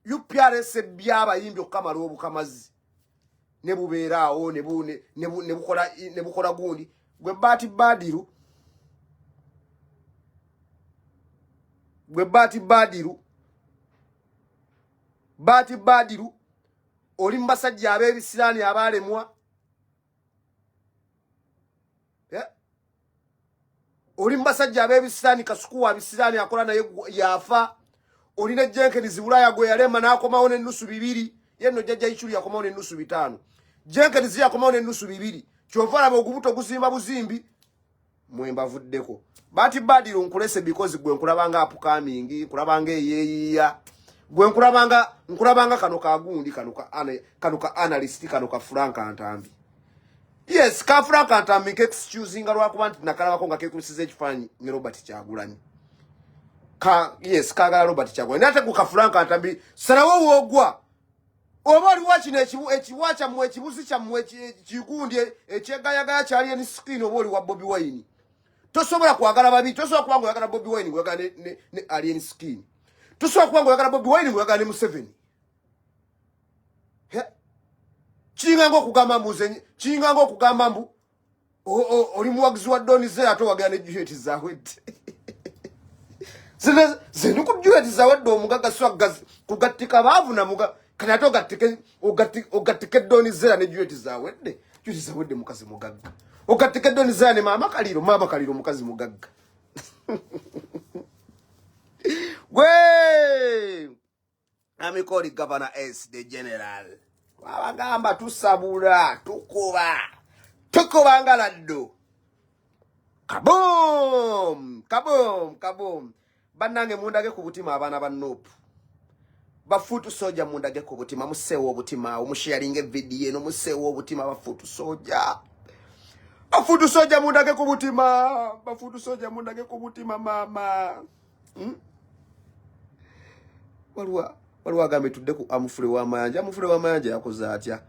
UPRS by'abayimbi okamala obukamazi. Ne bubeeraawo ne bukola gundi. Gwe Bati Badiru. Oli mbasajja ab'ebisiraani abalemwa. Oli mbasajja ab'ebisiraani Kasuku abisiraani akola naye yafa. Oli ne Jenkins Bulaya gwe yalema n'akomawo n'ennusu 2. Yenno Jajja Ichuli yakomawo n'ennusu 5. Jenkins yakomawo n'ennusu 2. Kyova laba ogubuto guzimba buzimbi. Mwembavuddeko. Bati Badiru nkulese because gwe nkulabanga upcoming, nkulabanga eyeeya. Gwe nkulabanga kano kagundi kano ka analyst kano ka Frank Antambi. Yes, ka Frank Antambi ke excusing Lwakuba nti nakalabako nga kekusize ekifaananyi ne Robert Kyagulanyi. Yes, kagala Robert Kyagulanyi. Nate ku ka Frank Antambi sanawo wogwa. Oba oli wakino ekiwacha mu ekibuzi kya mu ekigundi ekyegayagaya kyali ni screen oba oli wa Bobi Wine. Tosobola kwagala babi, tosobola kwanga oyagala Bobi Wine ngwagala ne alien skin. Tosobola kwanga oyagala Bobi Wine ngwagala ne Museveni. Chinga ngo kugamba mbu oli muwagizi wa Donize ato wagala ne Juliet Zawedde. Zino ku Juliet Zawedde omugaga swagazi kugattika baavu na muga kana to ogatike Donize ne Juliet Zawedde. Juliet Zawedde mukazi mugaga. Ogatike Donize ne mama kaliro mukazi mugaga. Gwe amikoli Governor S the General. Wabagamba tusabula tukuba ngaladdo. Kaboom. Bannange mundage ku butima abaana ba Nopu. Bafutu soja mundage ku butima musewo obutima omusharinge video no musewo obutima bafutu soja. Bafutu soja mundage ku butima mama. Walwa gambe tudde ku Amufule wa Mayanja. Amufule wa Mayanja yakoze atya.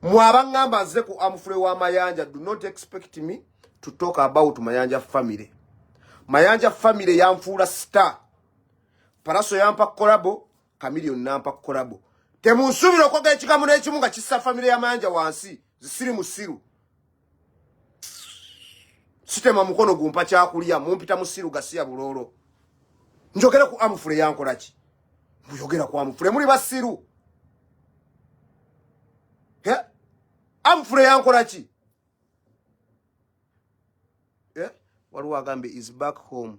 Mwabangamba nze ku Amufule wa Mayanja. Do not expect me to talk about Mayanja family. Mayanja family yanfuula star. Paraso yampa kolabo, Chameleon nampa kolabo. Temunsubira okwoga ekigambo n'ekimu nga kissa family ya Mayanja wansi. Zisiri musiru. Sitema mukono gumpa kyakulya mumpita musiru gasiya bulolo. Njogera ku Amfure yankola ki? Muyogera ku Amfure muri basiru. Amfure yankola ki? Waliwo agambe is back home.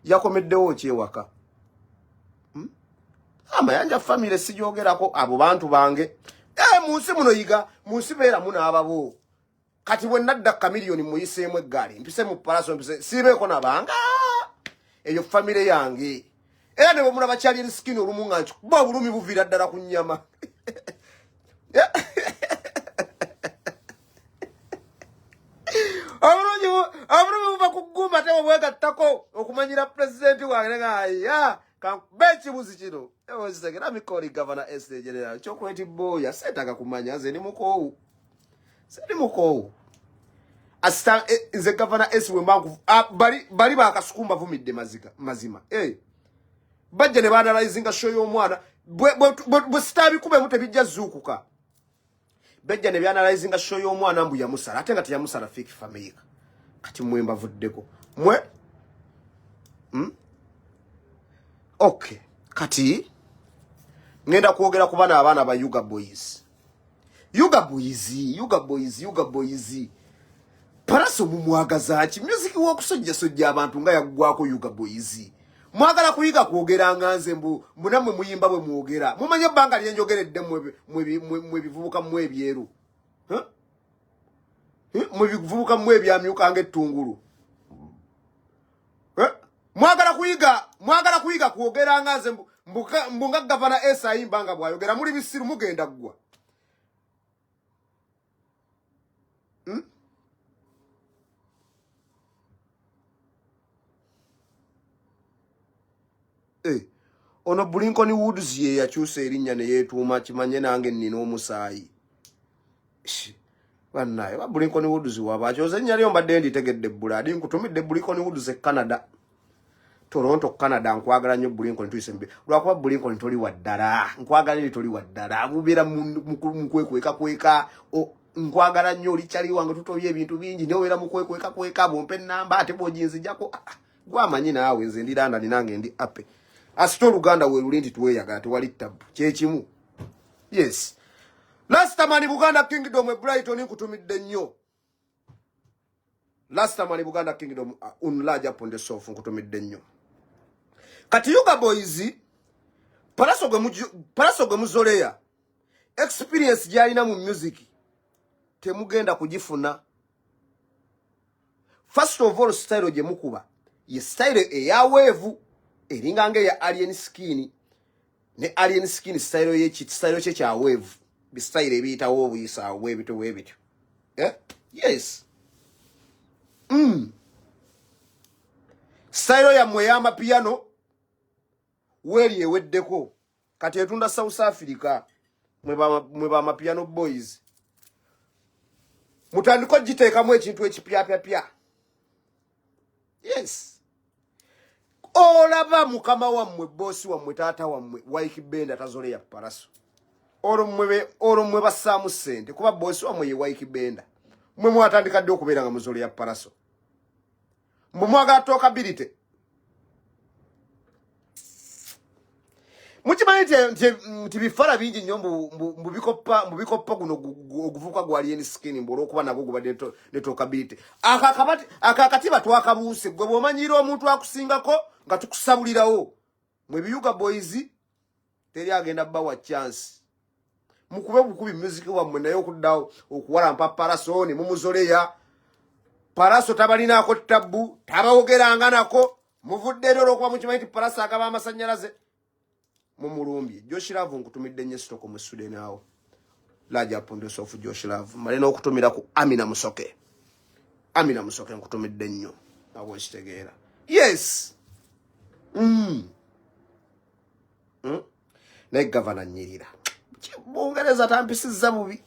Yakomeddewo kyewaka. Amayanja family sijogerako abo bantu bange. Munsi muno yiga, munsi beera muna ababo. Kati bwe nadda kamiliyoni muyiseemu eggaali mpise mu palaso mpise sibeeko nabanga eyo family yange era ne bwe bakyali riskini olumu nga nkuba bulumi buviira ddala ku nnyama. Abulumi buva ku ggumba te bwegattako okumanyira pulezidenti wange nga kankube ekibuzi kino era mikoli gavana SD general kyokweti boya seetaaga kumanya nze ndi mukoowu sedi mukoowu asita nze gavana S wembangu bali bakasukumba vumidde mazima bajja ne banalizinga show y'omwana bwe sitabikube mute bijja zuukuka bajja ne banalizinga show y'omwana mbu yamusala ate nga teyamusala fake family kati mwemba vuddeko mwe okay kati ngenda kwogera ku bana abaana ba Yuga boys Paraso mumwagaza ki music w'okusojja abantu nga yaggwako Yuga boys mwagala kuyiga kwogera nganze munamwe muyimba bwe mwogera mumanye banga lyenjogeredde mwe bivubuka mwe ebyeru mwe bivubuka mwe ebyamyuka ng'ettungulu mwagala kuyiga kwogera nganze mbunga gavana esa yimbanga bwayogera muri bisiru mugenda ggwa ono Blinkon Woods ye yakyusa erinnya ne yeetuuma kimanye nange nnina omusaayi bannaye ba Blinkon Woods wabakyoza erinnya lyo mbadde nditegedde bbuladi nkutumidde Blinkon Woods e Canada Toronto Canada nkwagala nnyo Blinkon tuisembe lwakuba Blinkon toli waddala nkwagala eri toli waddala bubeera mukweka nkwagala nnyo olikyali wange tutobye ebintu bingi nowera mukweka bompe ennamba ate bw'oginzijjako gwamanyi naawe nze ndi London nange ndi ape asito Uganda we lulindi tuweyagala tewali tabu kyekimu yes last time Buganda Kingdom Brighton nkutumidde nnyo last time Buganda Kingdom unlaja ponde sofu nkutumidde nnyo kati Yuga boys paraso gwe muzoleya experience gyalina mu music temugenda kugifuna first of all style gye mukuba ye style eya wave eringa nge ya alien skin ne alien skin style kye kya wave bi style ebiyitawo obuyisa webito yes style ya mweyamba piano weli eweddeko kati etunda South Africa mwe ba mapiano boys mutandiko giteekamu ekintu ekipyapyapya yes olaba mukama wammwe bosi wammwe taata wammwe waikibenda tazole ya paraso oro mwe basaamu sente kuba bosi wammwe ye waikibenda mwe mwatandikadde okubeera nga muzole ya paraso mwe mwagala tookabilite mukimanyi nti bifala bingi nnyo mbubikoppa guno oguvuka gwa alien skin olw'okuba nagwo gubadde ne tookabilite akakatiba twakabuuse gwe bw'omanyiira omuntu akusingako nga tukusabulirawo mwe biyuga boys teri agenda bawa chance mukube bukubi music wammwe naye okuddawo okuwalampa paraso ne mumuzoleya paraso tabalinaako tabbu tabawogeranga nako muvudde ero olw'okuba mukimanyi ti paraso agaba amasannyalaze mumulumbye Josh Love nkutumidde nnyo stoko mu Sudan awo laja pondo sofu Josh Love malena okutumira ku Amina Musoke nkutumidde nnyo awo kitegeera yes ne gavana Nyirira Bungereza tampisizza bubi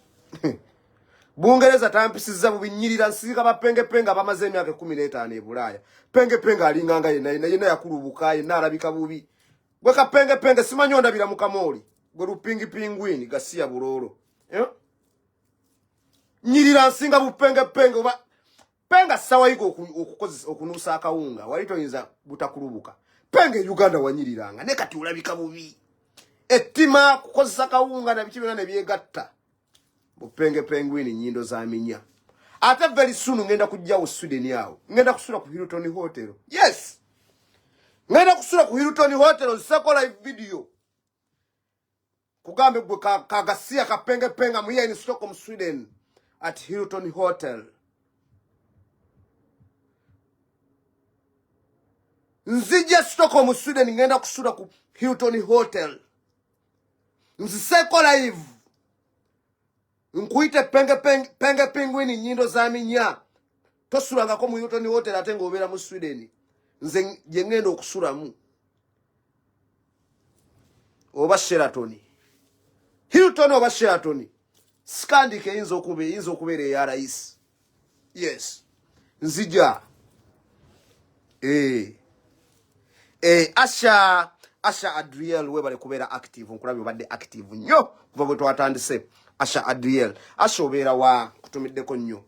Nyirira nsika bapenge bamaze emyaka 15 e Bulaya penge alinganga yena yakulubuka yena alabika bubi gwe kapenge simanyi ondabira mu Kamoli gwe lupingi pingwini gasiya bulolo Nyirira nsinga bupenge oba penga sawa iko okukozesa okunusa akawunga walitoyinza butakulubuka penge Uganda wanyiriranga ne kati ulabika bubi ettima kukozesa kawunga na bikibe ne byegatta bupenge penguini nyindo za minya ate very soon ngenda kujja ku Sweden yawo ngenda kusula ku Hilton Hotel yes ngenda kusula ku Hilton Hotel nsako live video kugambe gwe kagasia kapenge penga muya in Stockholm Sweden at Hilton Hotel nzija Stockholm Sweden ngenda kusula ku Hilton Hotel nsako live nkuite penge penguini nyindo za minya tosulanga ko mu Hilton Hotel ate ngobera mu Sweden nze ngenda okusulamu oba Sheraton Hilton oba Sheraton skandike inzo okubere ya rais yes nzija Asha Adriel webale kubera active nkulabi badde active nnyo kuva bwe twatandise Asha Adriel ashobera wa kutumiddeko nnyo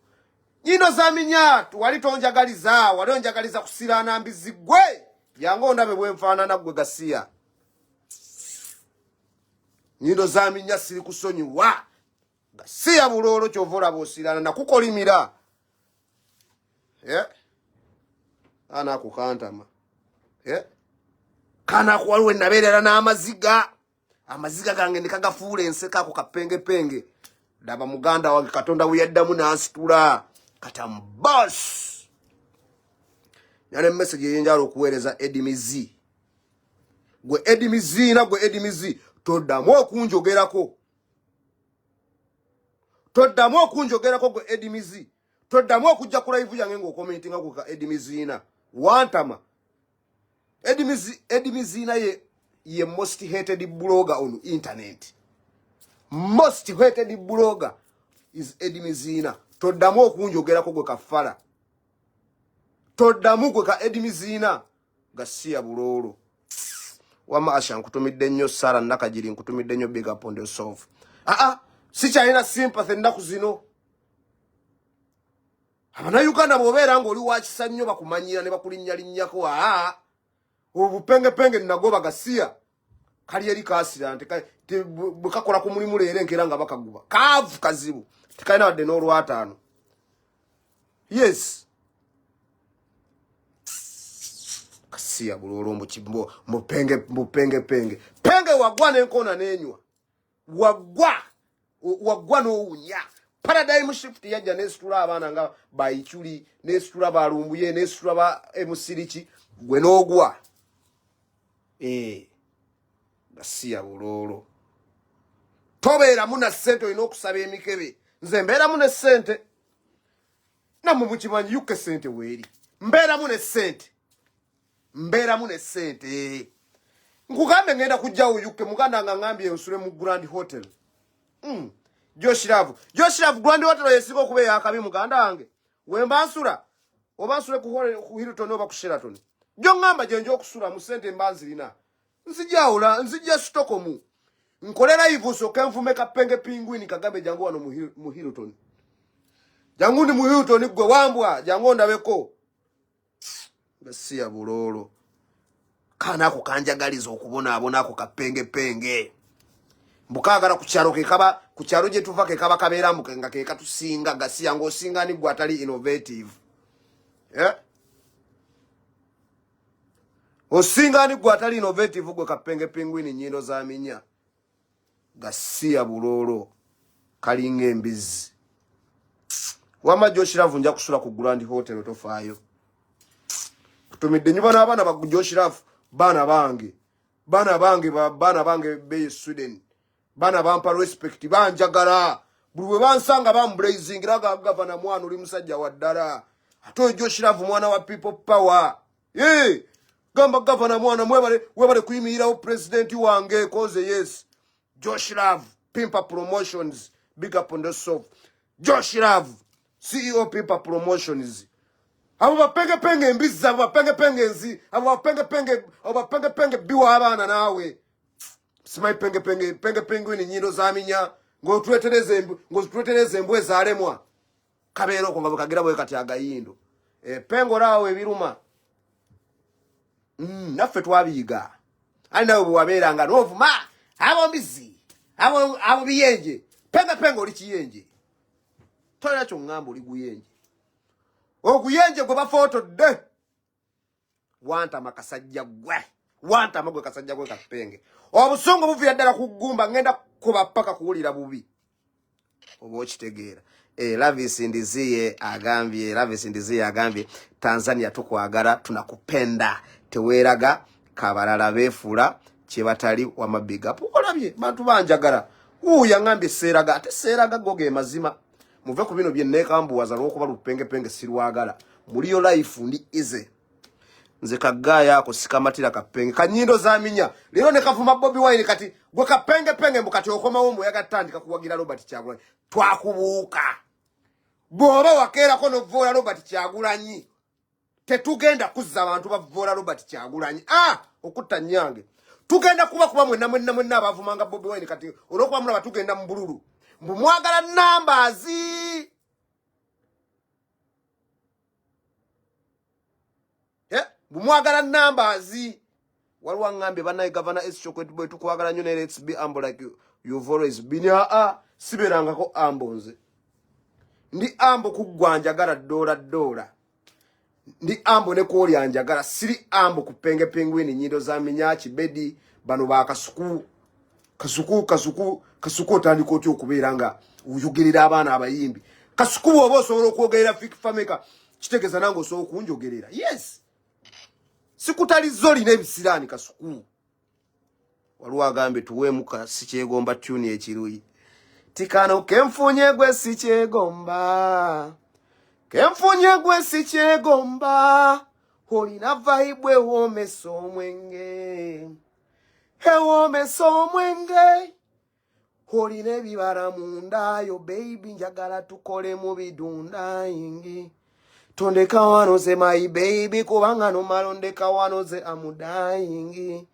nyindo za minya walionjagaliza kusirana mbizi gwe yango ndabe bwenfaanana gwe Gasiya nyindo za minya siri kusonyiwa Gasiya bulolo kyovola bosirana nakukolimira ana kukantama kana kwalwe naberera na amaziga gange nikagafuula enseka ku kapenge daba muganda wange Katonda wiyaddamu nansitula katamu boss yale message yenjalo okuweereza Edimizi gwe Edimizi toddamu okunjogerako gwe Edimizi toddamu okujja ku live yange ng'okomentinga ku ka Edimizina wantama Edimizina ye most hated blogger on internet. Most hated blogger is Edimizina. Toddamu okunjogerako gwe kafala. Toddamu gwe ka Edimizina. Gasiya bulolo. Wama Asha nkutumidde nnyo Sara nakajiri nkutumidde nnyo big up on yourself. Sikyalina sympathy ndaku zino. Abana Uganda bobeera ng'oli wakisa nnyo bakumanyiira ne bakulinnyalinnyako obupenge nagoba Gasiya kali eri kasira nti bukakola ku mulimu leero enkera nga bakaguba kaavu kazibu tikalina wadde n'olwataano yes Gasiya bulolo penge wagwa n'enkona n'enywa wagwa n'owunya paradigm shift yajja n'esitula abaana nga Bayichuli n'esitula balumbuye n'esitula ba emusiriki gwe n'ogwa Gasiya bulolo tobeera muna ssente olina okusaba emikebe nze mbeeramu ne ssente nammwe mukimanyi yuke ssente weeri mbeeramu ne ssente nkugambe ngenda kujjawo yuke muganda nga ngambye nsule mu Grand Hotel Joshiravu Grand Hotel yesinga okuba eyakabi muganda wange wemba nsula oba nsule ku Hilton oba ku Sheraton jo ngamba gye njokusula mu ssente mbanzirina nzija Stockholm nkolera live soke nfume kapenge penguini kagambe jangu wano mu Hilton jangu ndi mu Hilton gwe wambwa jangu ndabeko Gasiya bulolo kana ako kanjagaliza okubona ako kapenge mbukagala ku kyalo gye tuva ke kaba kabeera nga ke katusinga Gasiya ng'osinga ni gwe atali innovative osinga ni gwe atali innovative gwe kapenge penguini nyindo za minya Gasiya bulolo kalinga embizi wama Joshiravu nja kusula ku Grand Hotel tofaayo kutumidde nyo n'abaana ba Joshiravu baana bange be Sweden baana bampa respect banjagala buli bwe bansanga bamblazing raga governor mwana oli musajja wa ddala ate Joshiravu mwana wa people power gamba governor mwana webale kuyimirirawo president wange koze yes Joshiravu Pimpa Promotions big up on the soft Joshiravu CEO Pimpa Promotions abo bapenge embizi abo bapenge enzi abo bapenge biwa abaana nawe simai penge ni nyindo za minya ngotwetereze embwe zalemwa kabeera okwo nga bwe kagira bwe kati agayindo pengo laawo ebiruma naffe twabiyiga ali nawe bwe wabeeranga n'ovuma abombizi abo biyenje penga oli kiyenje tolina kyoŋŋamba oli guyenje oguyenje gwe bafootodde wantama kasajja gwe kasajja gwe kapenge obusungu buviira ddala ku ggumba ngenda kuba paka kuwulira bubi oba okitegeera Lavis Ndiziye agambye Tanzania tukwagala tunakupenda teweeraga kabalala beefula kye batali wamabiga olabye bantu banjagala yangambye seeraga ate seeraga goge mazima muve ku bino bye neekambuwaza lw'okuba lupengepenge sirwagala muliyo life ndi ize nze kagaya ako sikamatira kapenge kanyindo zaminya lero ne kavuma Bobi Wine kati gwe kapengepenge mbukati okomawo mbuyaga tandika kuwagira Robert Kyagulanyi twakubuuka bw'oba wakeerako novoola Robert Kyagulanyi tetugenda kuzza abantu bavoola Robert Kyagulanyi okutta nyange tugenda kuba mwenna abavumanga Bobi Wine kati olw'okuba mulaba tugenda mu bululu mbu mwagala nambazi bumwagala nambazi waliwo ngambye banaye Governor Chokwet boy tukwagala nnyo ne let's be humble like you've always been siberangako ambo nze ndi ambo kuggwanjagala dola ndi ambo ne kwoli anjagala siri ambo kupenge pengwini nyindo za minyachi bedi bano ba kasuku otandika otya okubeera nga uyogerera abaana abayimbi kasuku oba osobola okwogerera fameka kitegeeza nange osobola okunjogerera yes sikutalizo lina ebisiraani kasuku waliwo agambye tuweemuka sikyegomba tuni ekiruyi tikano kenfunye gwe sikyegomba olina vaibwe womesa omwenge olina ebibala mundayo baby njagala tukole mu bidunda ingi tondeka wano ze my baby kubanga nomalo ndeka wano ze amudayingi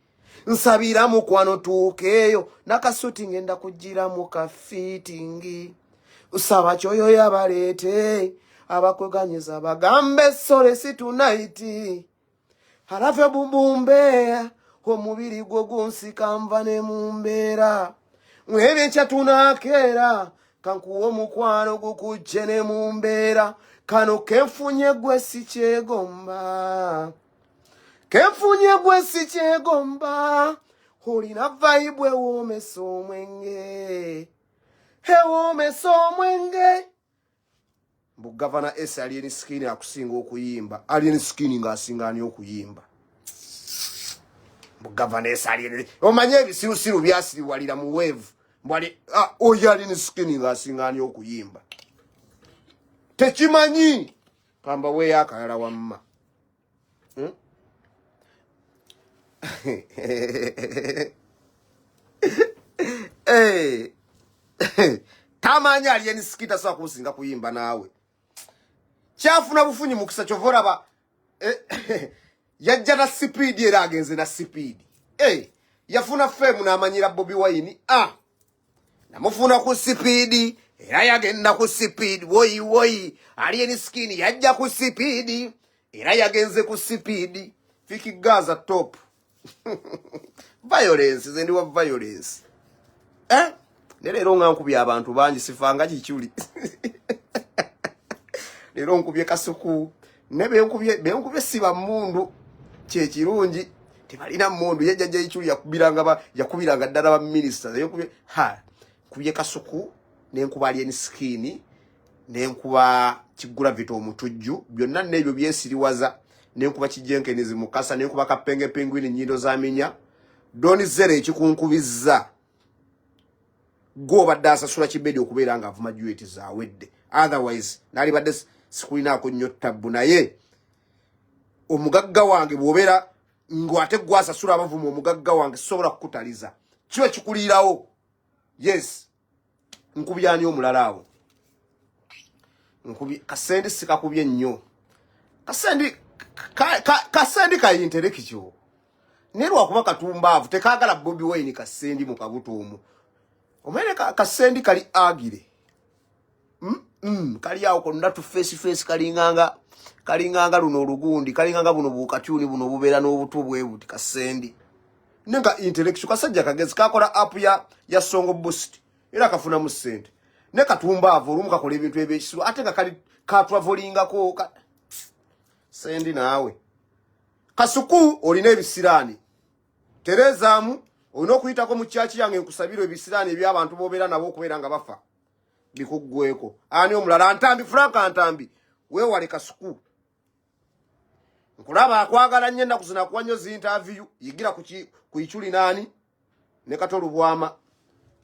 nsabira mukwano tuukeeyo nakasuti ngenda kugira mu kafitingi usaba kyoyo yabaleete abakweganyiza bagambe sole si tonight halafe bubumbe omubiri gwo gunsika nva ne mu mbeera mwebye nkya tunakeera kankuwa omukwano gukujje ne mu mbeera kano kenfunye gwe sikyegomba olina vaibwe womesa omwenge mbu Governor Alien Skin akusinga okuyimba Alien Skin ng'asingaani okuyimba mbu Governor Alien omanye ebisirusiru byasiriwalira mu wave mbwali oyo Alien Skin ng'asingaani okuyimba tekimanyi kamba we yakalala wamma tamanya Alien Skin tasobola kusinga kuyimba naawe kyafuna bufunyi mukisa kyovoraba yajja na speed era agenze na speed yafuna fame n'amanyira Bobi Wine namufuna ku speed era yagenda ku speed woyi Alien Skin yajja ku speed era yagenze ku speed fiki Gaza top violence zendi wa violence lero ngankubya abantu bangi sifanga kikyuli lero nkubye kasuku nebe nkubye siba mundu kye kirungi tebalina mundu yajja ikyuli yakubiranga ddala ba minister yakubye kubye kasuku nenkuba Alien Skin nenkuba kigula vito Omutujju byonna nebyo byesiriwaza nenkuba kijenkenizi mukasa nenkuba kapenge pengwini nyindo zaminya doni zere ekikunkubizza go badasa sura kibedi okubeera nga avuma jueti zawedde otherwise nali badde sikulina ko nnyo tabbu naye omugagga wange bw'obeera ngwate gwasa sura abavuma omugagga wange sobola kukutaliza kiwe kikulirawo yes nkubyani omulala awo nkubi kasendi sikakubye nnyo kasendi kayinterekikyo nerwa kuba katumbaavu tekagala Bobi Wine kasendi mu kabuto omwo omene kasendi kali agire kali awo konna tu face kalinganga luno olugundi kalinganga buno bukatyuni buno bubeera n'obutu bwebuti kasendi nenga intellectual kasajja kagezi kakola app ya Songo Boost era kafuna mu sente ne katumba volumu kakola ebintu ebyekisiru ate nga kali ka travelingako sendi naawe kasuku olina ebisirani terezaamu olina okuyitako mu kyachi yange nkusabira ebisirani eby'abantu bobeera nabo okubeera nga bafa bikuggweko ani omulala Ntambi Frank Ntambi weewale kasuku nkulaba akwagala nnyo ennaku zino akuwa nnyo zi interview yigira ku ichuli nani ne Katolu Bwama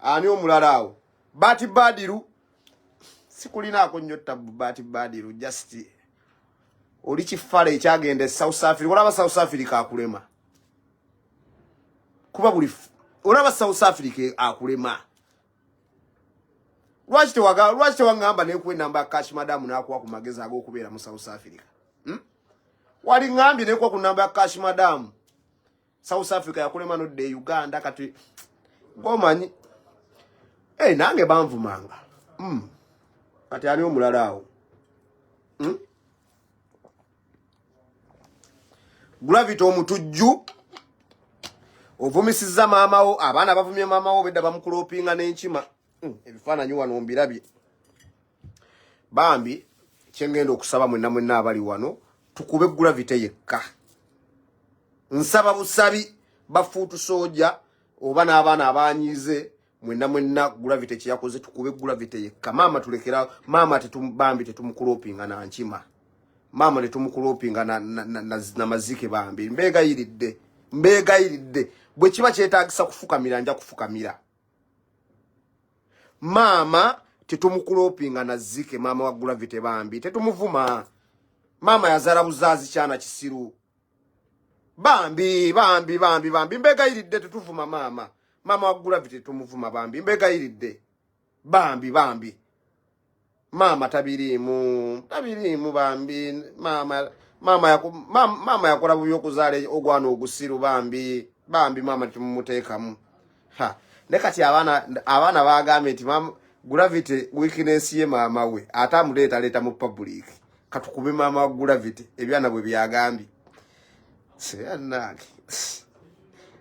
ani omulala awo Bati Badiru sikulinaako nnyo tabu Bati Badiru just oli kifale ekyagenda South Africa olaba South Africa akulema kuba buli olaba South Africa akulema lwaki tewangamba nekuwa enamba cash madamu nakuwa ku magezi ag'okubeera mu South Africa wali ngambye nekuwa ku namba ya cash madamu South Africa yakulema nodde Uganda kati gomanyi nange banvumanga kati ani omulala awo Gravity Omutujju ovumisiza maamawo abaana bavumye maamawo bedda bamukulopinga n'enkima ebifaananyi wano mbirabye bambi kyengenda okusaba mwenna abali wano tukube Gravity yekka nsaba busabi bafuutu soja oba n'abaana abanyize mwenna Gravity kyeyakoze tukube Gravity yekka maama tulekera maama bambi tetumukulopinga na nkima maama tetumukulopinga na mazike bambi mbegayiridde bwe kiba kyetaagisa kufukamira nja kufukamira maama tetumukulopinga na zike maama wa Gravity bambi tetumuvuma maama yazala buzaazi kyana kisiru bambi mbegayiridde tetuvuma maama wa Gravity tumuvuma bambi mbegayiridde bambi maama tabirimu bambi maama yakola bubi okuzaala ogwana ogusiru bambi maama tumumuteekamu ne kati abaana bagambye nti Gravity weakness ye maama we ate amuleeta mu public katukube maama wa Gravity ebyana bwe byagambye seyanaki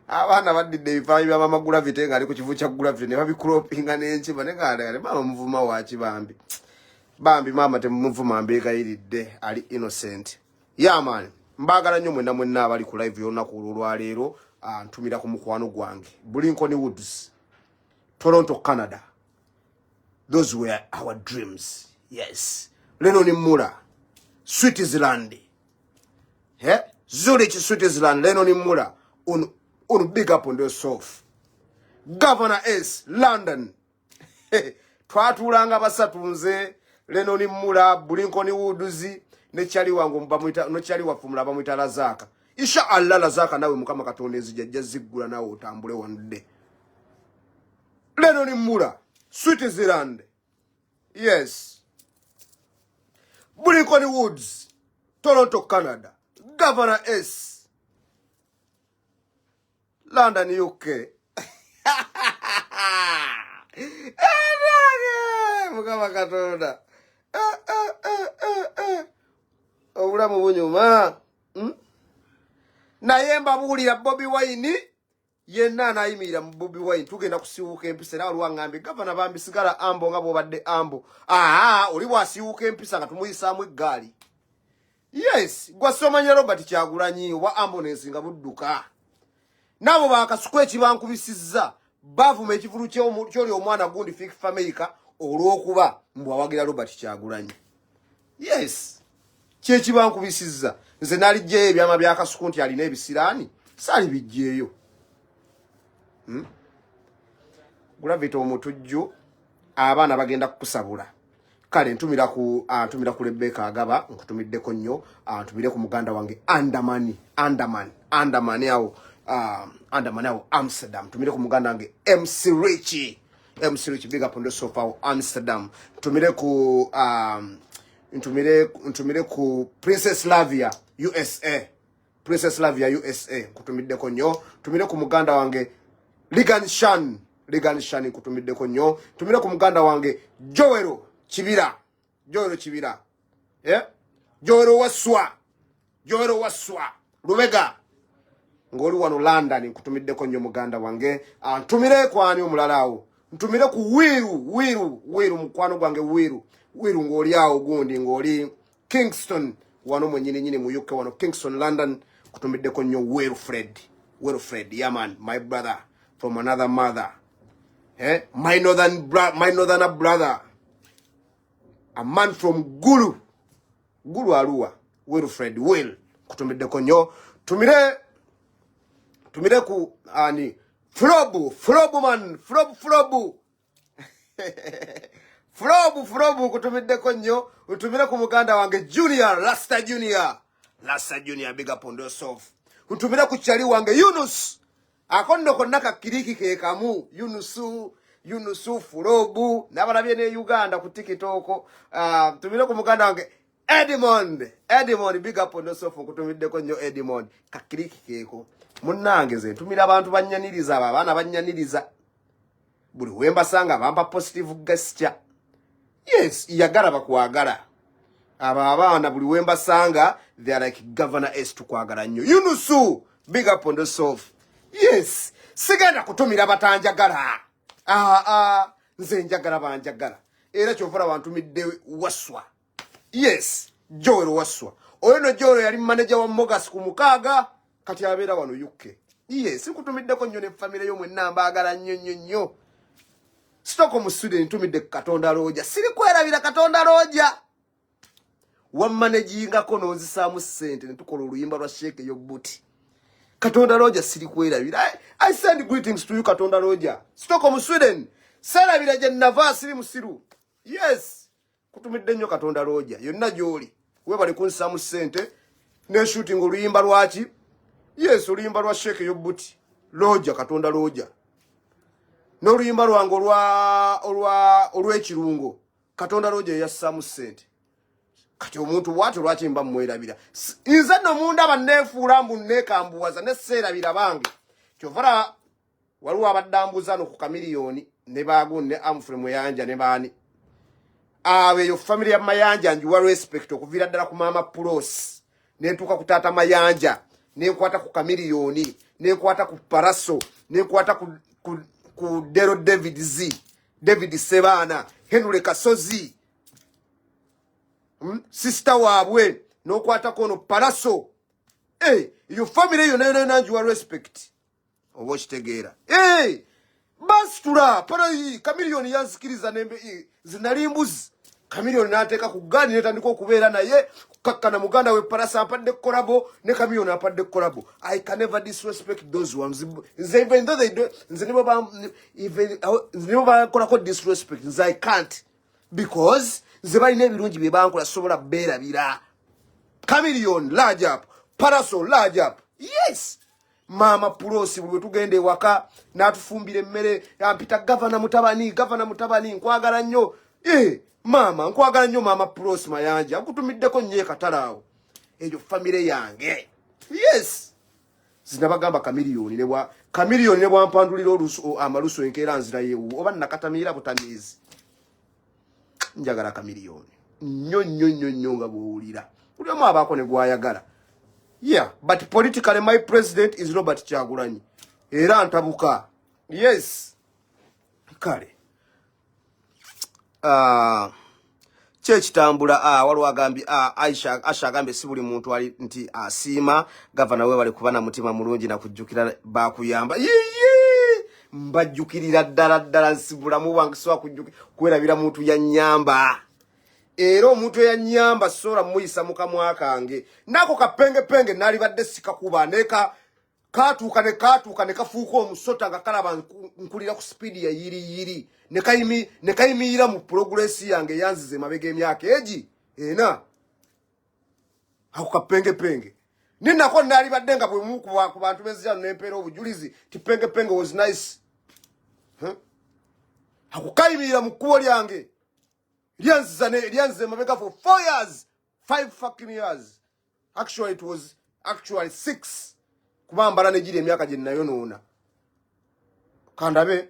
abaana badidde ebifaananyi bya maama Gravity nga ali ku kivu kya Gravity ne babikuropinga n'enkima ne ngale maama muvuma waki bambi maama temumuvuma mbegayiridde ali innocent man mbagala nnyo mwenna abali ku live y'olunaku olwaleero ntumira ku mukwano gwange Lincoln Woods Toronto Canada those were our dreams yes Lennon Mula Switzerland Zurich Switzerland Lennon Mula on big up on yourself Governor S London twatulanga basatunze Lennon Mula Lincoln Woods ne kyali wangu mbamwita no kyali wafumula bamwita Lazaka insha Allah Lazaka nawe mukama Katonda ezijja ziggula nawe otambule wanudde Lennon Mula Switzerland yes Lincoln Woods Toronto Canada Governor S London UK mukama Katonda obulamu bunyuma naye mbabuulira Bobi Wine yenna anayimirira mu Bobi Wine tugenda kusiwuka empisa era waliwo ngambye gavana bambi sigala ambo nga bw'obadde ambo oli bwasiwuka empisa nga tumuyisaamu eggaali yes gwasomanya Robert Kyagulanyi oba ambulance nga budduka nabo bakasuku ekibankubisizza bavuma ekivulu kyoli omwana gundi fik fameka olw'okuba mbwawagira Robert Kyagulanyi yes kyekibankubisizza nze nalijjeyo ebyama byakasuku nti alina ebisiraani saali bijjeeyo Gravity Omutujju abaana bagenda kukusabula kale ntumira ku Rebecca Agaba nkutumiddeko nnyo ntumire ku muganda wange Andaman yawo Amsterdam tumire ku muganda wange MC Rich big up on the sofa Amsterdam ntumire ku Princess Lavia USA kutumiddeko nnyo tumire ku muganda wange Ligan Shan kutumiddeko nnyo tumire ku muganda wange Joero Kibira Joero Kibira. Joero waswa. Lubega. Ngoli wano London nkutumiddeko nnyo muganda wange. Ntumire kwani omulalawo. Ntumire ku wiru mukwano gwange wiru ngoli awo gundi ngoli Kingston wano mwenyini mu UK wano Kingston London kutumiddeko nnyo Wiru Fred, yeah man, my brother from another mother. My northern brother. A man from Gulu Arua. Wiru Fred kutumiddeko nnyo. Tumire ku ani Flobu man, Flobu. Flobu kutumiddeko nnyo. Utumire ku muganda wange Junior, Rasta Junior, big up on yourself. Utumire ku chali wange Yunus. Akondo konna kakiriki ke kamu Yunusu Flobu nabalabye ne Uganda ku TikTok. Tumire ku muganda wange Edmond, big up on yourself kutumiddeko nnyo Edmond. Kakiriki keko. Munnange ze tumira abantu bannyaniriza abaana bannyaniriza. Buli wemba sanga bampa positive gesture. Yes, iyagala bakwagala. Abaana buli wemba sanga they are like Governor S tukwagala nnyo. Yunusu, big up on yourself. Yes, sigenda kutumira batanjagala. Nze njagala banjagala. Era kyovula bantumidde waswa. Yes, Joero waswa. Oyo Joero yali manager wa Mogas ku mukaaga kati abeera wano UK. Yes, nkutumiddeko nnyo ne family yo mwenna mbaagala nnyo. Stockholm Sweden ntumidde Katonda Roja. Siri kwerabira Katonda Roja. Wammanagingako n'ozisaamu ssente ne tukola oluyimba lwa Sheikh Yobuti. Katonda Roja siri kwerabira. I send greetings to you Katonda Roja. Stockholm Sweden. Serabira gye nava siri musiru. Yes. Kutumidde nnyo Katonda Roja. Yonna gy'oli. Webale kunsaamu ssente ne shooting oluyimba lwaki. Yes, oluyimba lwa Sheikh Yobuti. Roja Katonda Roja. N'oluyimba lwange olw'ekirungo Katonda Roja yassaamu ssente. Kati omuntu bw'atyo lwaki mba mmwerabira. Nze nno munda banneefuula mbu nneekambuwaza ne sseerabira bange. Kyovula waliwo abadde no ku Kamiliyoni ne Baagun ne Amfre Muyanja ne baani. Eyo family ya Mayanja njiwa respect okuviira ddala ku Maama Pulosi. Nentuuka ku Taata Mayanja. Nenkwata ku Kamiliyoni. Nenkwata ku Paraso. Nenkwata ku Dero David Sebana, Henry Kasozi, sister waabwe, n'okwata kono Paraso. Your family you respect. Oba kitegeera. Basitula, Kamiliyoni yanzikiriza nembe zinali mbuzi. Kamiliyoni n'ateeka ku ggaali n'etandika okubeera naye kukakkana muganda we Parasa ampadde kolabo ne Kamiliyoni ampadde kolabo. I can never disrespect those ones. Even though they do, nze nibo bakolako disrespect. Nze I can't. Because nze balina ebirungi bye bankola sobola beerabira. Kamiliyoni large up. Paraso large up. Yes. Maama Pulosi bwe tugende waka n'atufumbira emmere yampita Governor Mutabani nkwagala nnyo. Mama nkwagala nnyo Maama Pulosi Mayanja nkutumiddeko nnyo katalaawo. Eyo family yange. Yes. Zinabagamba Kamiliyoni ne bwampandulira amaluso enkeera nzira yeewu oba nakatamiira butamiizi. Njagala Kamiliyoni. Nnyo nga bw'owulira. Buli omu abaako ne gwayagala. Yeah, but politically my president is Robert Kyagulanyi. Era ntabuka. Yes. Kale. Kyekitambula waliwo agambi Aisha agambe si buli muntu ali nti asiima gavana we bali kubana mutima mulungi na kujjukira bakuyamba. Mbajjukirira ddala nsibulamu bwange so kwerabira muntu yannyamba. Era omuntu eyanyamba sola muyisa mukamwa kange. Nako kapenge nali badde sikakuba neka katuuka ne kafuuka omusota nga kalaba nkulira ku speed ya yiri. Nekayimira mu progress yange yanzize mabega emyaka egi. Ako kapenge. Ninako nali badde nga bwe mu ku bantu bezija n'empeera obujulizi tipenge was nice. Ako kayimira mu kkubo lyange. Lianze mabega for 4 years. 5 fucking years. Actually, it was 6. Kubambala nejiri emyaka gye nayonoona. Kandabe.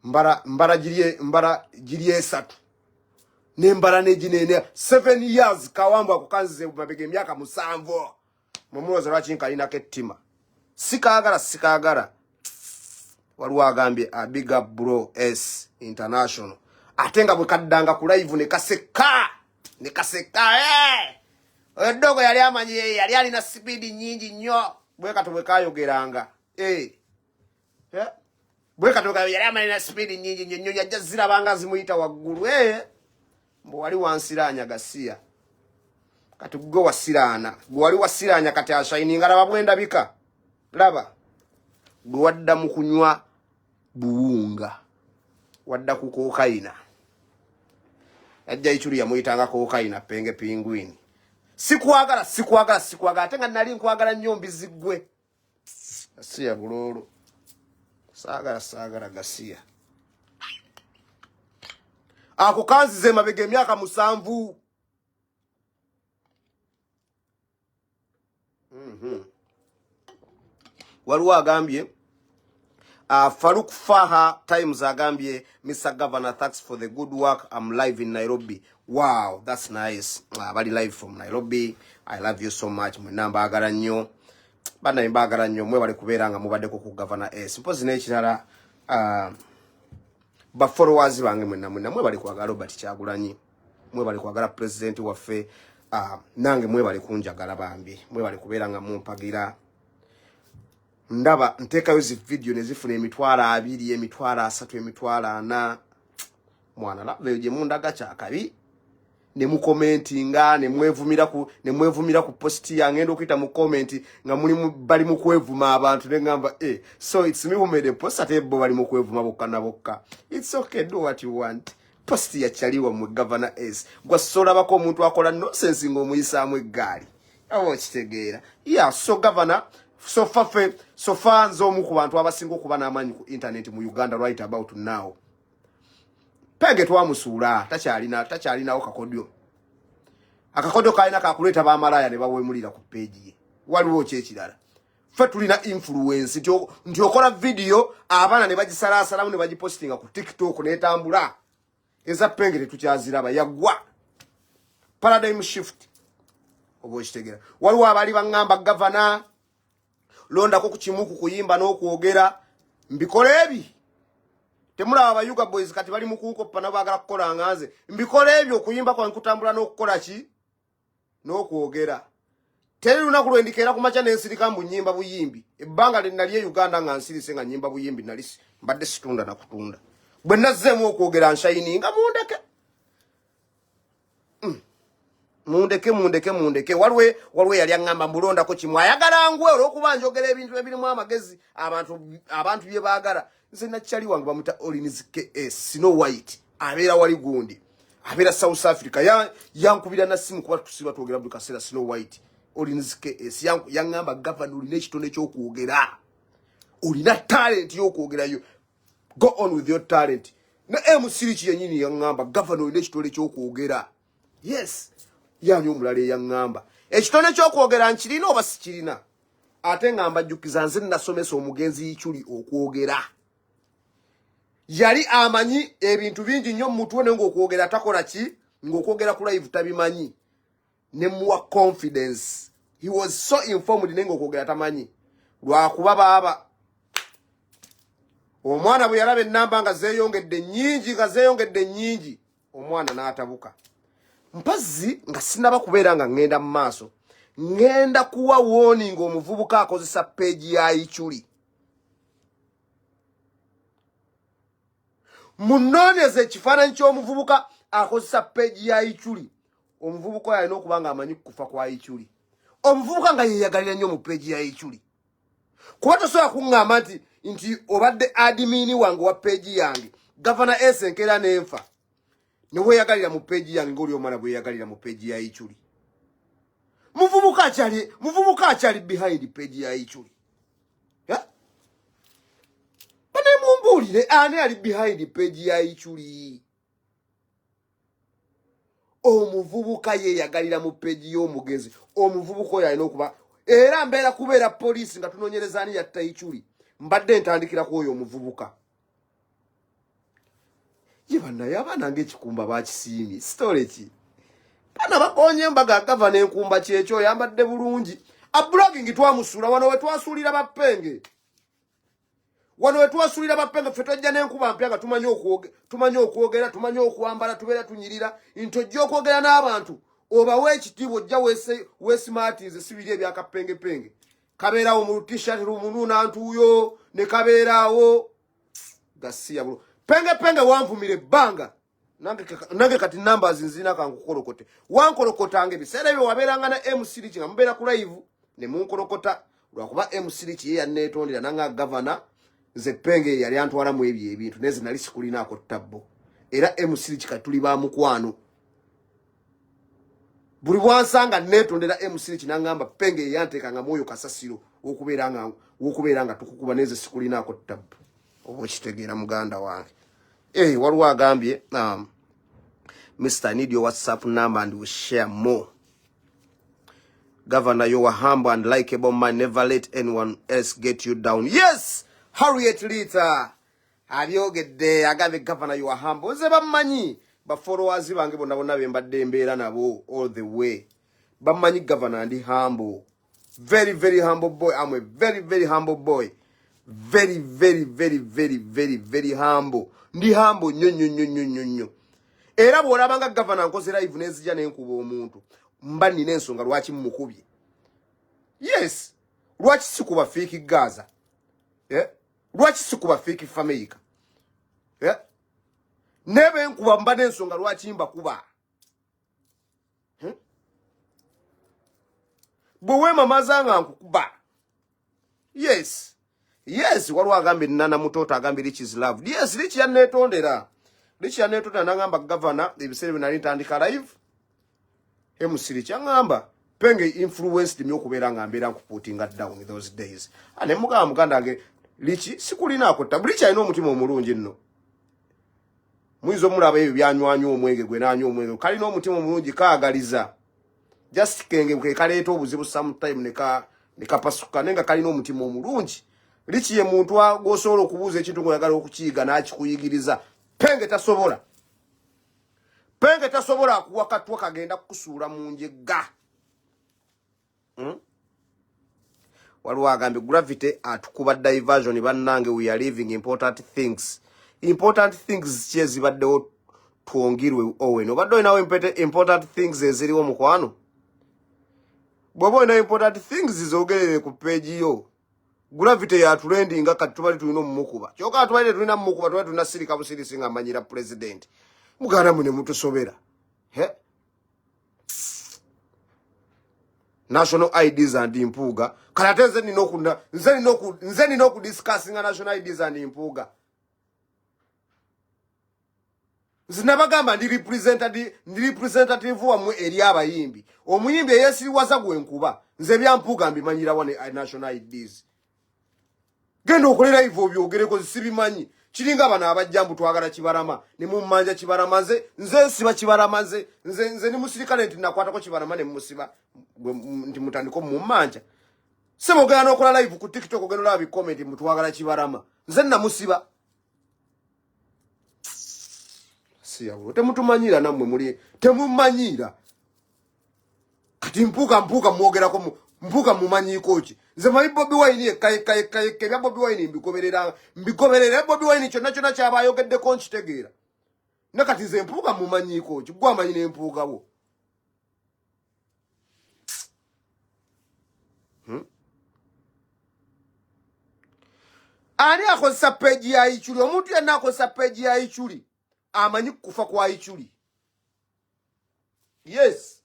Mbara giri esatu. nembala nejinene 7 years kawambwa kukanzize mabega emyaka 7 mumuloza lwaki nkalina kettima sikagala waliwo agambye a big up bro S international atenga bwe kaddanga ku live ne kaseka odogo yali amanyi yali alina speed nyingi nnyo bwe katobwe kayogeranga bwe katobwe yali amanyi speed nyingi nnyo yajja zirabanga zimuyita waggulu mbo wali wansiranya gasiya kati gwe wasirana gwe wali wasiranya kati ashininga laba bwenda bika laba gwe wadda mu kunywa buwunga wadda ku kokaina ajja ichuli ya muitanga kokaina penge pingwini sikuagala atenga nali nkwagala nnyo mbizigwe gasiya bulolo sagala gasiya ako kanzize mabega emyaka 7 waliwo agambye Farouk Faha Times agambye Mr. Governor, thanks for the good work. I'm live in Nairobi. Wow, that's nice. Bali live from Nairobi. I love you so much. Mwenamba agara nnyo. Bana mbagara nnyo mwe bali kuberanga mubadde ku Governor S. Mpozi n'ekirala ba followers bange mwe bali kwagala Robert Kyagulanyi. Mwe bali kwagala president waffe. Nange mwe bali kunjagala bambi. Mwe bali kuberanga mumpagira. Ndaba ntekayo zi video nezifuna emitwala 2 emitwala 3 emitwala 4 mwana lave je mundaga kyakabi ne mu commentinga ne mwevumira ku post yange ndo kwita mu comment nga muli bali mu kwevuma abantu ne ngamba so it's me who made a post ate bo bali mu kwevuma bokka it's okay, do what you want. Post ya chaliwa mu Governor S gwa sola bako omuntu akola nonsense ngo muyisa mu egali awo kitegeera so governor so far nzo mu ku bantu abasinga okuba n'amanyi ku internet mu Uganda right about now. Pege twamusuula takyalinawo kakodyo. Akakodyo kalina kakuleta ba malaya ne bawemulira ku page ye. Waliwo kyekirala. Fe tulina influence nti okola video abaana ne bagisalaasalamu ne bagipostinga ku TikTok n'etambula. Eza penge tetukyaziraba yagwa. Paradigm shift. Obo kitegera. Waliwo abali bangamba governor londa ko kuchimuku kuyimba n'okwogera mbikole ebi temula abayuga boys kati bali mukuko pana bagala kukola nganze mbikole ebyo kuyimba kwa nkutambula n'okukola ki n'okwogera teri lunaku lwendikera ku macha n'ensirika mbu nyimba buyimbi ebbanga linaliye Uganda nga nsirise nga nyimba buyimbi nalisi mbadde situunda na kutunda bwe nazzemu okwogera nshininga mundeke walwe yali angamba mulonda ko kimwa ayagala ngwe olwokuba njogera ebintu ebirimu amagezi abantu bye baagala nze nakyali wange bamuta Oliniz KS Snow White abeera wali gundi abeera South Africa yankubira na simu kuba tusiba twogera buli kaseera Snow White Oliniz KS yangamba governor olina ekitone ky'okwogera olina talent y'okwogerayo go on with your talent na MC yenyini yangamba governor olina ekitone ky'okwogera yes yanyu omulale yangamba ekitone ky'okwogera nkirina oba sikirina ate ngamba jjukiza nze nasomesa omugenzi Ichuli okwogera yali amanyi ebintu bingi nnyo mu mutwe ng'okwogera takola ki ng'okwogera ku live tabimanyi ne muwa confidence he was so informed ng'okwogera tamanyi lwakuba baba omwana bwe yalaba ennamba nga zeeyongedde nnyingi omwana n'atabuka mpazi nga sinaba kubeera nga ngenda mu maaso ngenda kuwa warning omuvubuka akozesa page ya Ichuli munoonyeze ekifaananyi ky'omuvubuka akozesa page ya Ichuli omuvubuka yalina okuba nga amanyi kufa kwa Ichuli omuvubuka nga yeyagalira nnyo mu page ya Ichuli kuba tosobola kuŋŋamba nti obadde admin wange wa page yange Governor S enkera n'enfa ne weyagalira mu page yange ng'oli omwana bwe yeyagalira mu page ya Ichuli muvubuka akyali behind page ya Ichuli bane mumbuulire ani ali behind page ya Ichuli omuvubuka yeyagalira mu page y'omugenzi omuvubuka oyo alina okuba era mbeera kubeera poliisi nga tunoonyereza ani yatta Ichuli mbadde ntandikira ku oyo omuvubuka ye bannaye abaana ng'ekikumba bakisiimye story ki bana bakonye mbaga gavana enkumba kyekyo yambadde bulungi ablogging twamusuula wano we twasuulira bapenge wano we twasuulira bapenge ffe tojja n'enkuba mpya nga tumanyi okwogera tumanyi okwambala tubeera tunyirira ntojja okwogera n'abantu obawe ekitiibwa ojja weesimaatize sibiri ebyakapengepenge kabeerawo mu t-shirt lumununantuuyo ne kabeeraawo gasiya bulo penge wanvumira ebbanga nange kati numbers nzina kankukolokote wankolokotanga ebiseera ebyo wabeeranga na MC nga mubeera ku live ne munkolokota lwakuba MC ye yanneetondera nanga gavana nze penge yali antwalamu ebyo ebintu neze nali sikulinaako ttabbo era MC kati tuli ba mukwano buli bwansanga neetondera MC nangamba penge yanteekanga mwoyo kasasiro wokubeera nga tukukuba neze sikulinaako ttabbo oba okitegeera muganda wange waliwo agambye Mr. I need your WhatsApp number and we'll share more. Governor, you are humble and likable man. Never let anyone else get you down. Yes! Harriet Lita. Have you get there? I got the governor, you are humble. Zeba manyi. But followers, bange bona bembadde mbeera nabo all the way. Bamanyi governor and humble. Very, very humble boy. I'm a very, very humble boy. Very, very, very, very, very, very humble. Ndi humble. Nyo. Era bw'olabanga gavana nkoze live n'ezija n'enkuba omuntu mba nina ensonga lwaki mumukubye. Yes, lwaki sikuba fake Gaza? Lwaki sikuba fake Fameka? Nebe enkuba mba n'ensonga lwaki mbakuba. Bwe weemamazanga nkukuba. Yes, waliwo agambe nana mutoto agambe Rich is loved. Yes, Rich yanneetondera. Rich yanneetondera nangamba gavana ebiseera bye nali ntandika live. MC kyangamba penge influenced me okubeera nga mbeera nkuputinga down in those days. Ane muganda nge Rich sikulinaako ttabu. Rich alina omutima omulungi nno. Muyinza omulaba ebyo byanywanyi omwenge gwe n'anywa omwenge. Kalina omutima omulungi kaagaliza. Just kenge ke kaleeta obuzibu sometime ne kapasuka nenga kalina omutima omulungi. Rich ye muntu agosobola okubuuza ekintu ng'oyagala okukiyiga n'akikuyigiriza. Penge tasobola akuwa katwa kagenda kukusuula mu njega. Waliwo agambe gravity atukuba diversion bannange we are living important things. Important things kye zibaddewo twongirwe Owen. Obadde olinawo important things eziriwo mukwano. Bw'oba olina important things zoogerere ku page yo. Gravity ya trending nga kati tubali tulina mumukuba. Kyoka tubali tulina mumukuba tubali tulina sirika busirisi nga manyira president. Muganda mune mutusobera. National IDs and impuga. Kalateze nze nino discussing national IDs and impuga. Zinabagamba ndi representative wa mwe eri abayimbi. Omuyimbi eyesiriwaza gwenkuba. Nze byampuga mbimanyira wane national IDs. Genda okolera hivyo byogereko sibimanyi. Kiringa bana abajjambu twagala kibarama ne mummanja kibarama nze siba kibarama nze ni musirikale nti nakwatako kibarama ne musiba nti mutandiko mummanja. Sebo ogenda okola live ku TikTok ogenda olabi comment mutwagala kibarama nze na musiba. Siyawo temutumanyira namwe muli temumanyira. Kati mpuka mwogerako mpuka mumanyiko ki. Nze mayi Bobi Wine kebya Bobi Wine mbigoberera Bobi Wine kyonna kyabayogeddeko nkitegeera. Nakati nze mpuka mumanyiko ki gwa amanyi n'empuka wo. Ani akozesa page ya Ichuli? Omuntu yenna akozesa page ya Ichuli amanyi kufa kwa Ichuli. Yes.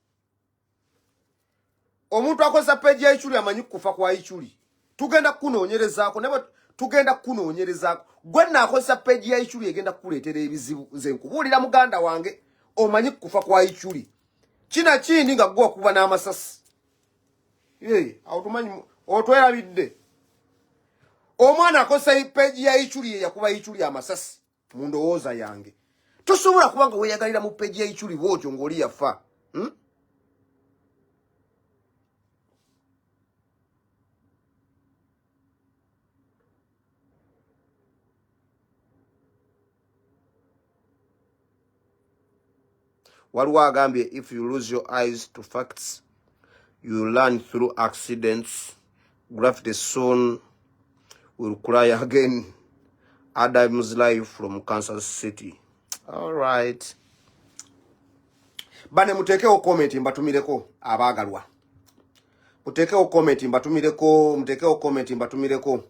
Omuntu akozesa page ya Ichuli amanyi kufa kwa Ichuli. Tugenda kunoonyerezaako nebo tugenda kunoonyerezaako. Gwe naakozesa page ya Ichuli egenda kukuleetera ebizibu. Nze nkubuulira muganda wange omanyi kufa kwa Ichuli. Kina kindi nga gwe okuba n'amasasi. Awo tumanyi otwerabidde. Omwana akozesa page ya Ichuli yakuba Ichuli amasasi mu ndowooza yange. Tosobola kubanga weeyagalira mu page ya Ichuli bw'otyo ng'oli yafa. Waliwo agambye, if you lose your eyes to facts, you learn through accidents. Gravity soon will cry again. Adam's life from Kansas City. All right. Bane mutekeo comment mbatumireko abagalwa. Mutekeo comment mbatumireko.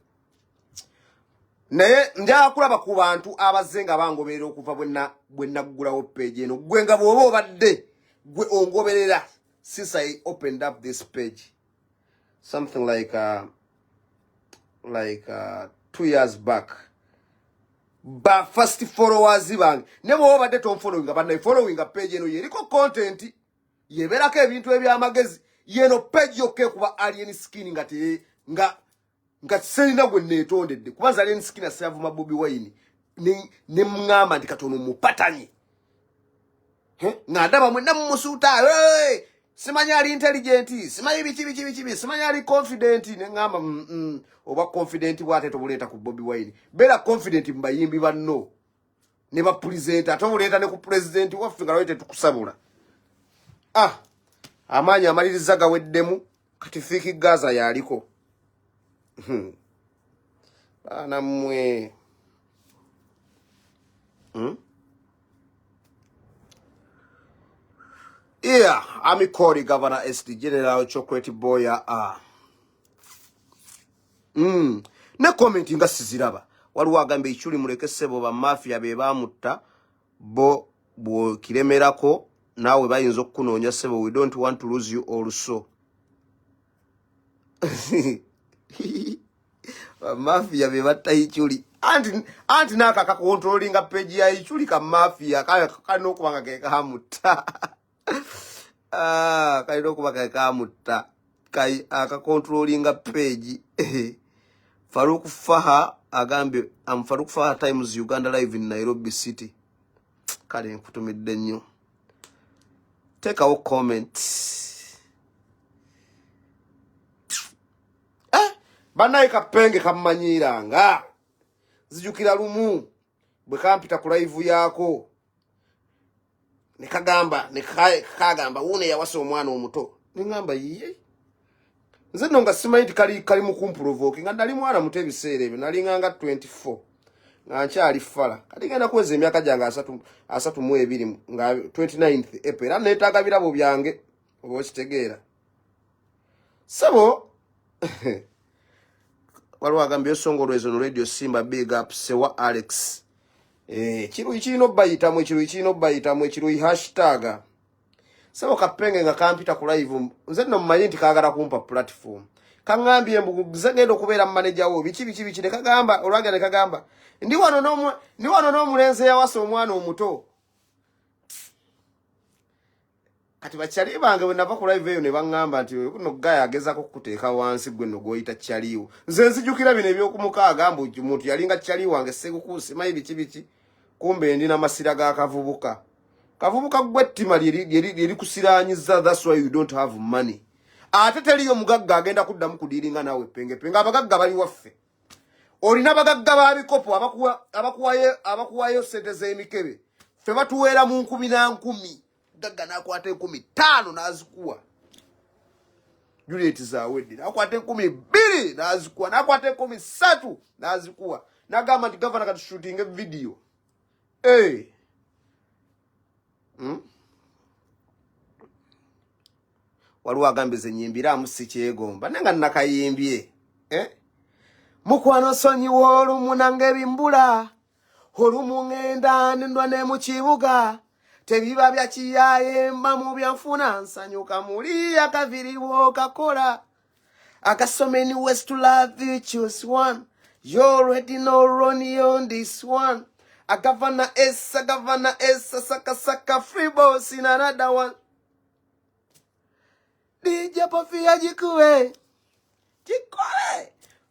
Naye nja kulaba ku bantu abazenga bangoberera okuva bwenna gulawo page eno. Gwenga bwoba obadde gwe ongoberera since I opened up this page. Something like 2 years back. Ba first followers bang nebo obadde tom following abana following page eno yeriko content yeberako ebintu ebyamagezi yeno page yoke kuba alien skin nga selina gwe netondedde kubanza alien skin asavuma Bobi Wine ne mngamba ndikatono mupatanye ngandaba mwe namusuta simanya ali intelligent simanya bichi simanya ali confident ne ngamba oba confident bwate tobuleta ku Bobi Wine bela confident mbayimbi banno ne ba presenter tobuleta ne ku president waffe ngaloite tukusabula amanya amaliriza gaweddemu kati fiki Gaza yaliko bana mwe Yeah, I'm calling Governor SD General Chocolate Boya. Ne comment nga siziraba. Waliwo agambe ichuli muleke sebo ba mafia be bamutta bo kiremerako nawe bayinza okukunoonya sebo. We don't want to lose you also. Mafia be batta ichuli. Anti naka ka controlling page ya ichuli ka mafia kano kubanga ke kamutta. Kaino kubaka kamuta kai aka controlling page Faruk Faha agambe am Faruk Faha Times Uganda live in Nairobi City kale nkutumidde nnyo take our comment banayi kapenge Kammanyiira nga zijukira lumu bwe kampita ku live yako Nekagamba une yawasa omwana omuto ningamba yiye nze nonga simanyi kali mu kumprovoke nga ndali mwana muto ebiseera ebyo nali nga 24 nga nkyali fala kati genda kweza emyaka gyange 32 nga 29th April era neetaaga birabo byange oba okitegeera sabo waliwo agambye esongolwezo no radio Simba big up Sewa Alex Chiru chino bayitamu hashtag Sabo kapenge nga kampita ku live nze no mmanyi nti kaagala kumpa platform kangambye mbuguzagendo kubeera manager wo bichi ne kagamba olwaga ne kagamba ndi wano n'omulenzi yawasa omwana omuto kati bakyali bange bwe nava ku live eyo ne bangamba nti kuno gaya agezako kuteeka wansi gwe no goyita kyaliwo nze nzijukira bino ebyokumukaaga ambu omuntu yalinga kyali wange sekukusi mayi bichi kumbe ndina masira ga kavubuka gwettima lyeri kusiranyiza. That's why you don't have money. Ate teliyo mugagga agenda kuddamu kudiringa nawe penge abagagga bali waffe olina abagagga babikopo abakuwayo sente z'emikebe ffe batuweera mu 10,000 gagga nakwata 15 nazikuwa Juliet zawedde nakwata 12 nazikuwa nakwata 13 nazikuwa nagamba nti governor kati shooting video waliwo agambe ze nyimbira amusi kyegomba nenga nakayimbye mukwano sonyiwa olumu nange ebimbula olumu ngenda nendwa ne mu kibuga tebiba bya kiyaye mba mu byanfuna nsanyuka muli akaviriwo kakola akasomeni west to love you choose one you already know Ronnie on this one. A governor S, saka, free boss in another one. DJ Pofia jikue.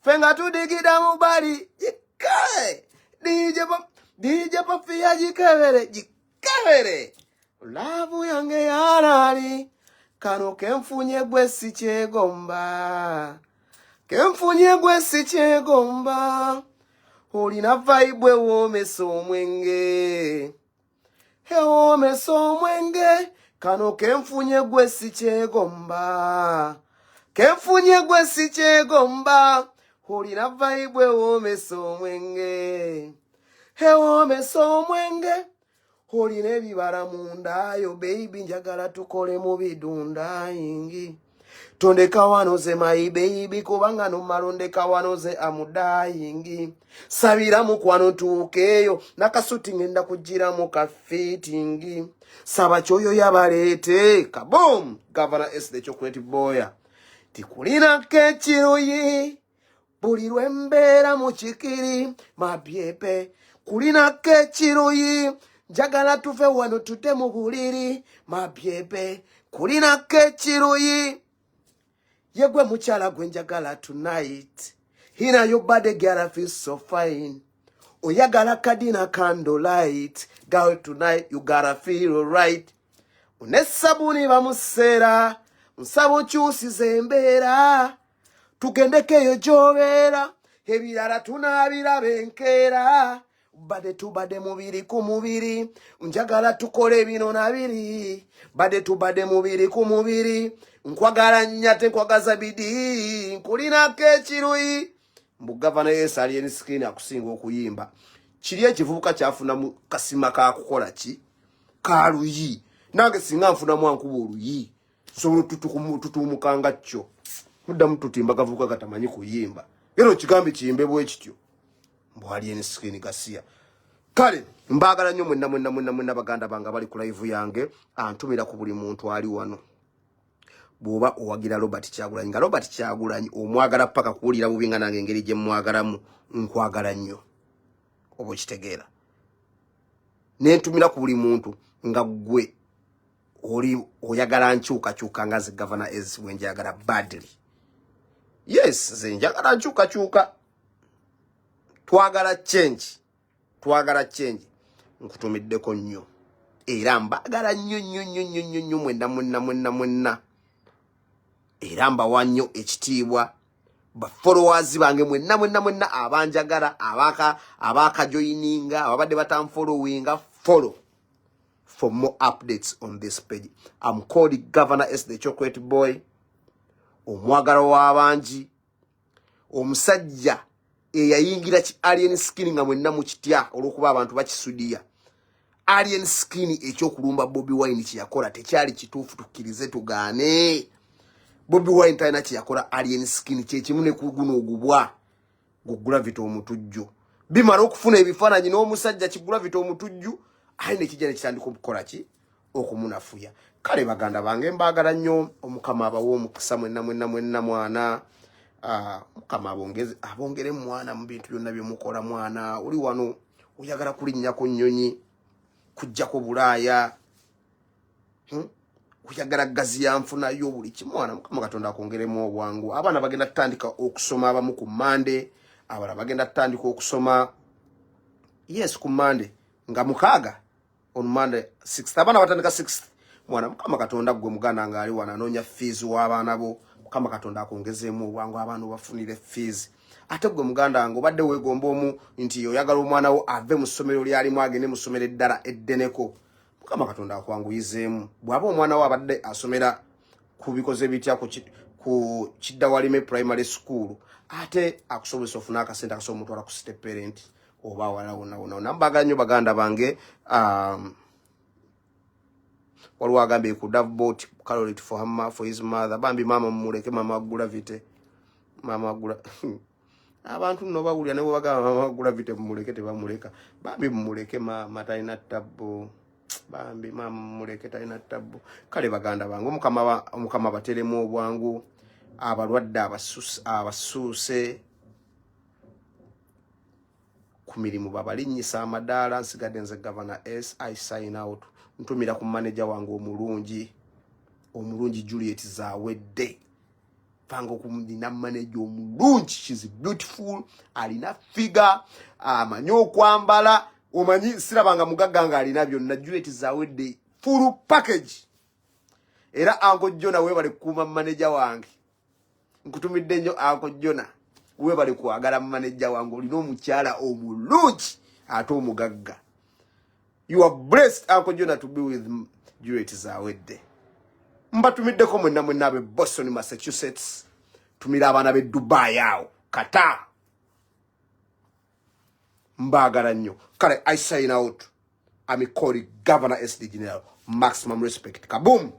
Fenga tu digida mubari. Jikue. DJ Pofia jikevere. Lavu yange yarari. Kano kemfunye gwesi chegomba. Olina vibe wo meso mwenge Hewoomesa omwenge kano kenfunye gwe sikyegomba. Kenfunye gwe sikyegomba. Olina vibe ewoomesa omwenge. Hewoomesa omwenge. Olina ebibala mundayo baby njagala tukole mu bidunda ingi. Tondeka wanoze my baby kubanga no malondeka wanoze amudayingi. Sabira mukwano tukeyo nakasuti ngenda kujira mu kafittingi. Saba choyo yabalete kaboom Governor S the chocolate boy. Tikulina kechiruyi buli lwembeera mu kikiri mabyepe. Kulina kechiruyi njagala tuve wano tute mu buliri mabyepe. Kulina kechiruyi yegwe muchala gwe njagala tonight. Hina your body girl feels so fine. Oyagala kadina candlelight. Girl tonight you gotta feel alright. Unesabuni bamusera. Nsabo nkyusize embeera. Tugendekeyo gy'obeera. Ebirala tunaabiraba enkeera. Bade tubade mubiri ku mubiri. Njagala tukole bino na biri. Bade tubade mubiri ku mubiri. Nkwagala nyate nkwagaza bidi. Nkulina kechiruyi. Mbu Governor S alien skin akusinga okuyimba. Kiri ekivubuka kyafuna mu kasima ka kukola ki? Kaluyi. Nange singa nfuna mwankuba oluyi. So tutumukanga kyo. Muddamu tutimba kavubuka katamanyi kuyimba. Ero kigambi kiyimbe bwe kityo. Mbu alien skin kasiya. Kale mbagala nnyo mwenna baganda banga bali ku live yange. Antumira ku buli muntu ali wano. Bwoba owagira Robert Kyagulanyi nga Robert Kyagulanyi omwagala paka kuwulira bubinga nange engeri gye mwagalamu nkwagala nnyo obo kitegeera nentumira ku buli muntu nga gwe oli oyagala nkyuka nga ze Governor S wenjagala badly. Yes ze njagala nkyuka twagala change nkutumiddeko nnyo era mbagala nnyo mwenna era mbawa nnyo ekitiibwa ba followers bange mwenna abanjagala abakajoyininga ababadde batanfollowinga follow for more updates on this page. I'm called Governor S the chocolate boy, omwagala w'abanji, omusajja eyayingira ki alien skin nga mwenna mu kitya olwokuba abantu bakisudiya. Alien skin ekyokulumba Bobi Wine kiyakola tekyali kituufu tukkirize tugaane. Bobi Wine taina kiyakola alien skin kyekimu ne kuguno ogubwa gugula vito omutujju. Bimala okufuna ebifaananyi n'omusajja kigula vito omutujju aine kijja ne kitandika okukola ki okumunafuya. Kale baganda bange mbagala nnyo omukama abawo omukisa mwenna mwana. Mukama abongere mwana mu bintu byonna byemukola mwana. Oli wano oyagala kulinnyako nnyonyi kujja ko Bulaaya. Kuyagala gazi yanfuna yo buli kimwana mukama Katonda akongeremu obwangu. Abaana bagenda tutandika okusoma abamu ku Monday, abala bagenda tutandika okusoma ku Monday nga mukaaga on Monday 6th. Abaana batandika 6th. Mwana mukama Katonda gwe muganda nga ali wana anonya fees w'abaana bo. Mukama Katonda akongezeemu obwangu abaana bafunire fees. Ate gwe muganda ngo badde weegomba omu nti oyagala omwana wo ave mu ssomero lyalimu agende mu ssomero eddala eddeneko. Mukama Katonda akwanguyizeemu. Bw'aba omwana wo abadde asomera ku bikoze bitya ku Kiddawalime primary school ate akusobozesa ofuna akasente akasobola omutwala ku step parent oba wala wonna. Nambaga nnyo baganda bange. Waliwo agambye ku Davbot calorie for his mother. Bambi mama mumuleke mama agula vite. Mama agula abantu nno bawulira ne bagamba mama agula vite mumuleke tebamuleka. Bambi mumuleke mama talina tabbo. Bambi mama mumuleke talina tabbo. Kale baganda bange omukama bateremu obwangu. Abalwadde abasuuse ku mirimu babalinnyisa amadaala. Nsigadde nze Governor S. I sign out. Ntumira ku manager wange omulungi Juliet Zawedde. Pango kumdina manager omulungi. She's beautiful. Alina figure. Amanyi okwambala. Omanyi sirabanga mugagga nga alina byonna. Juliet Zawedde full package. Era Uncle Jona webale kuuma manager wange. Nkutumidde nnyo Uncle Jona. Webale kwagala manager wange olina omukyala omulungi ate omugagga. You are blessed, Uncle Jonah, to be with Juliet Zawedde. Mbatumiddeko mwenna abe Boston, Massachusetts. Tumira abaana be Dubai awo. Kata. Mbagala nnyo. Kale, I sign out. I'm a Corey Governor SD General. Maximum respect. Kaboom!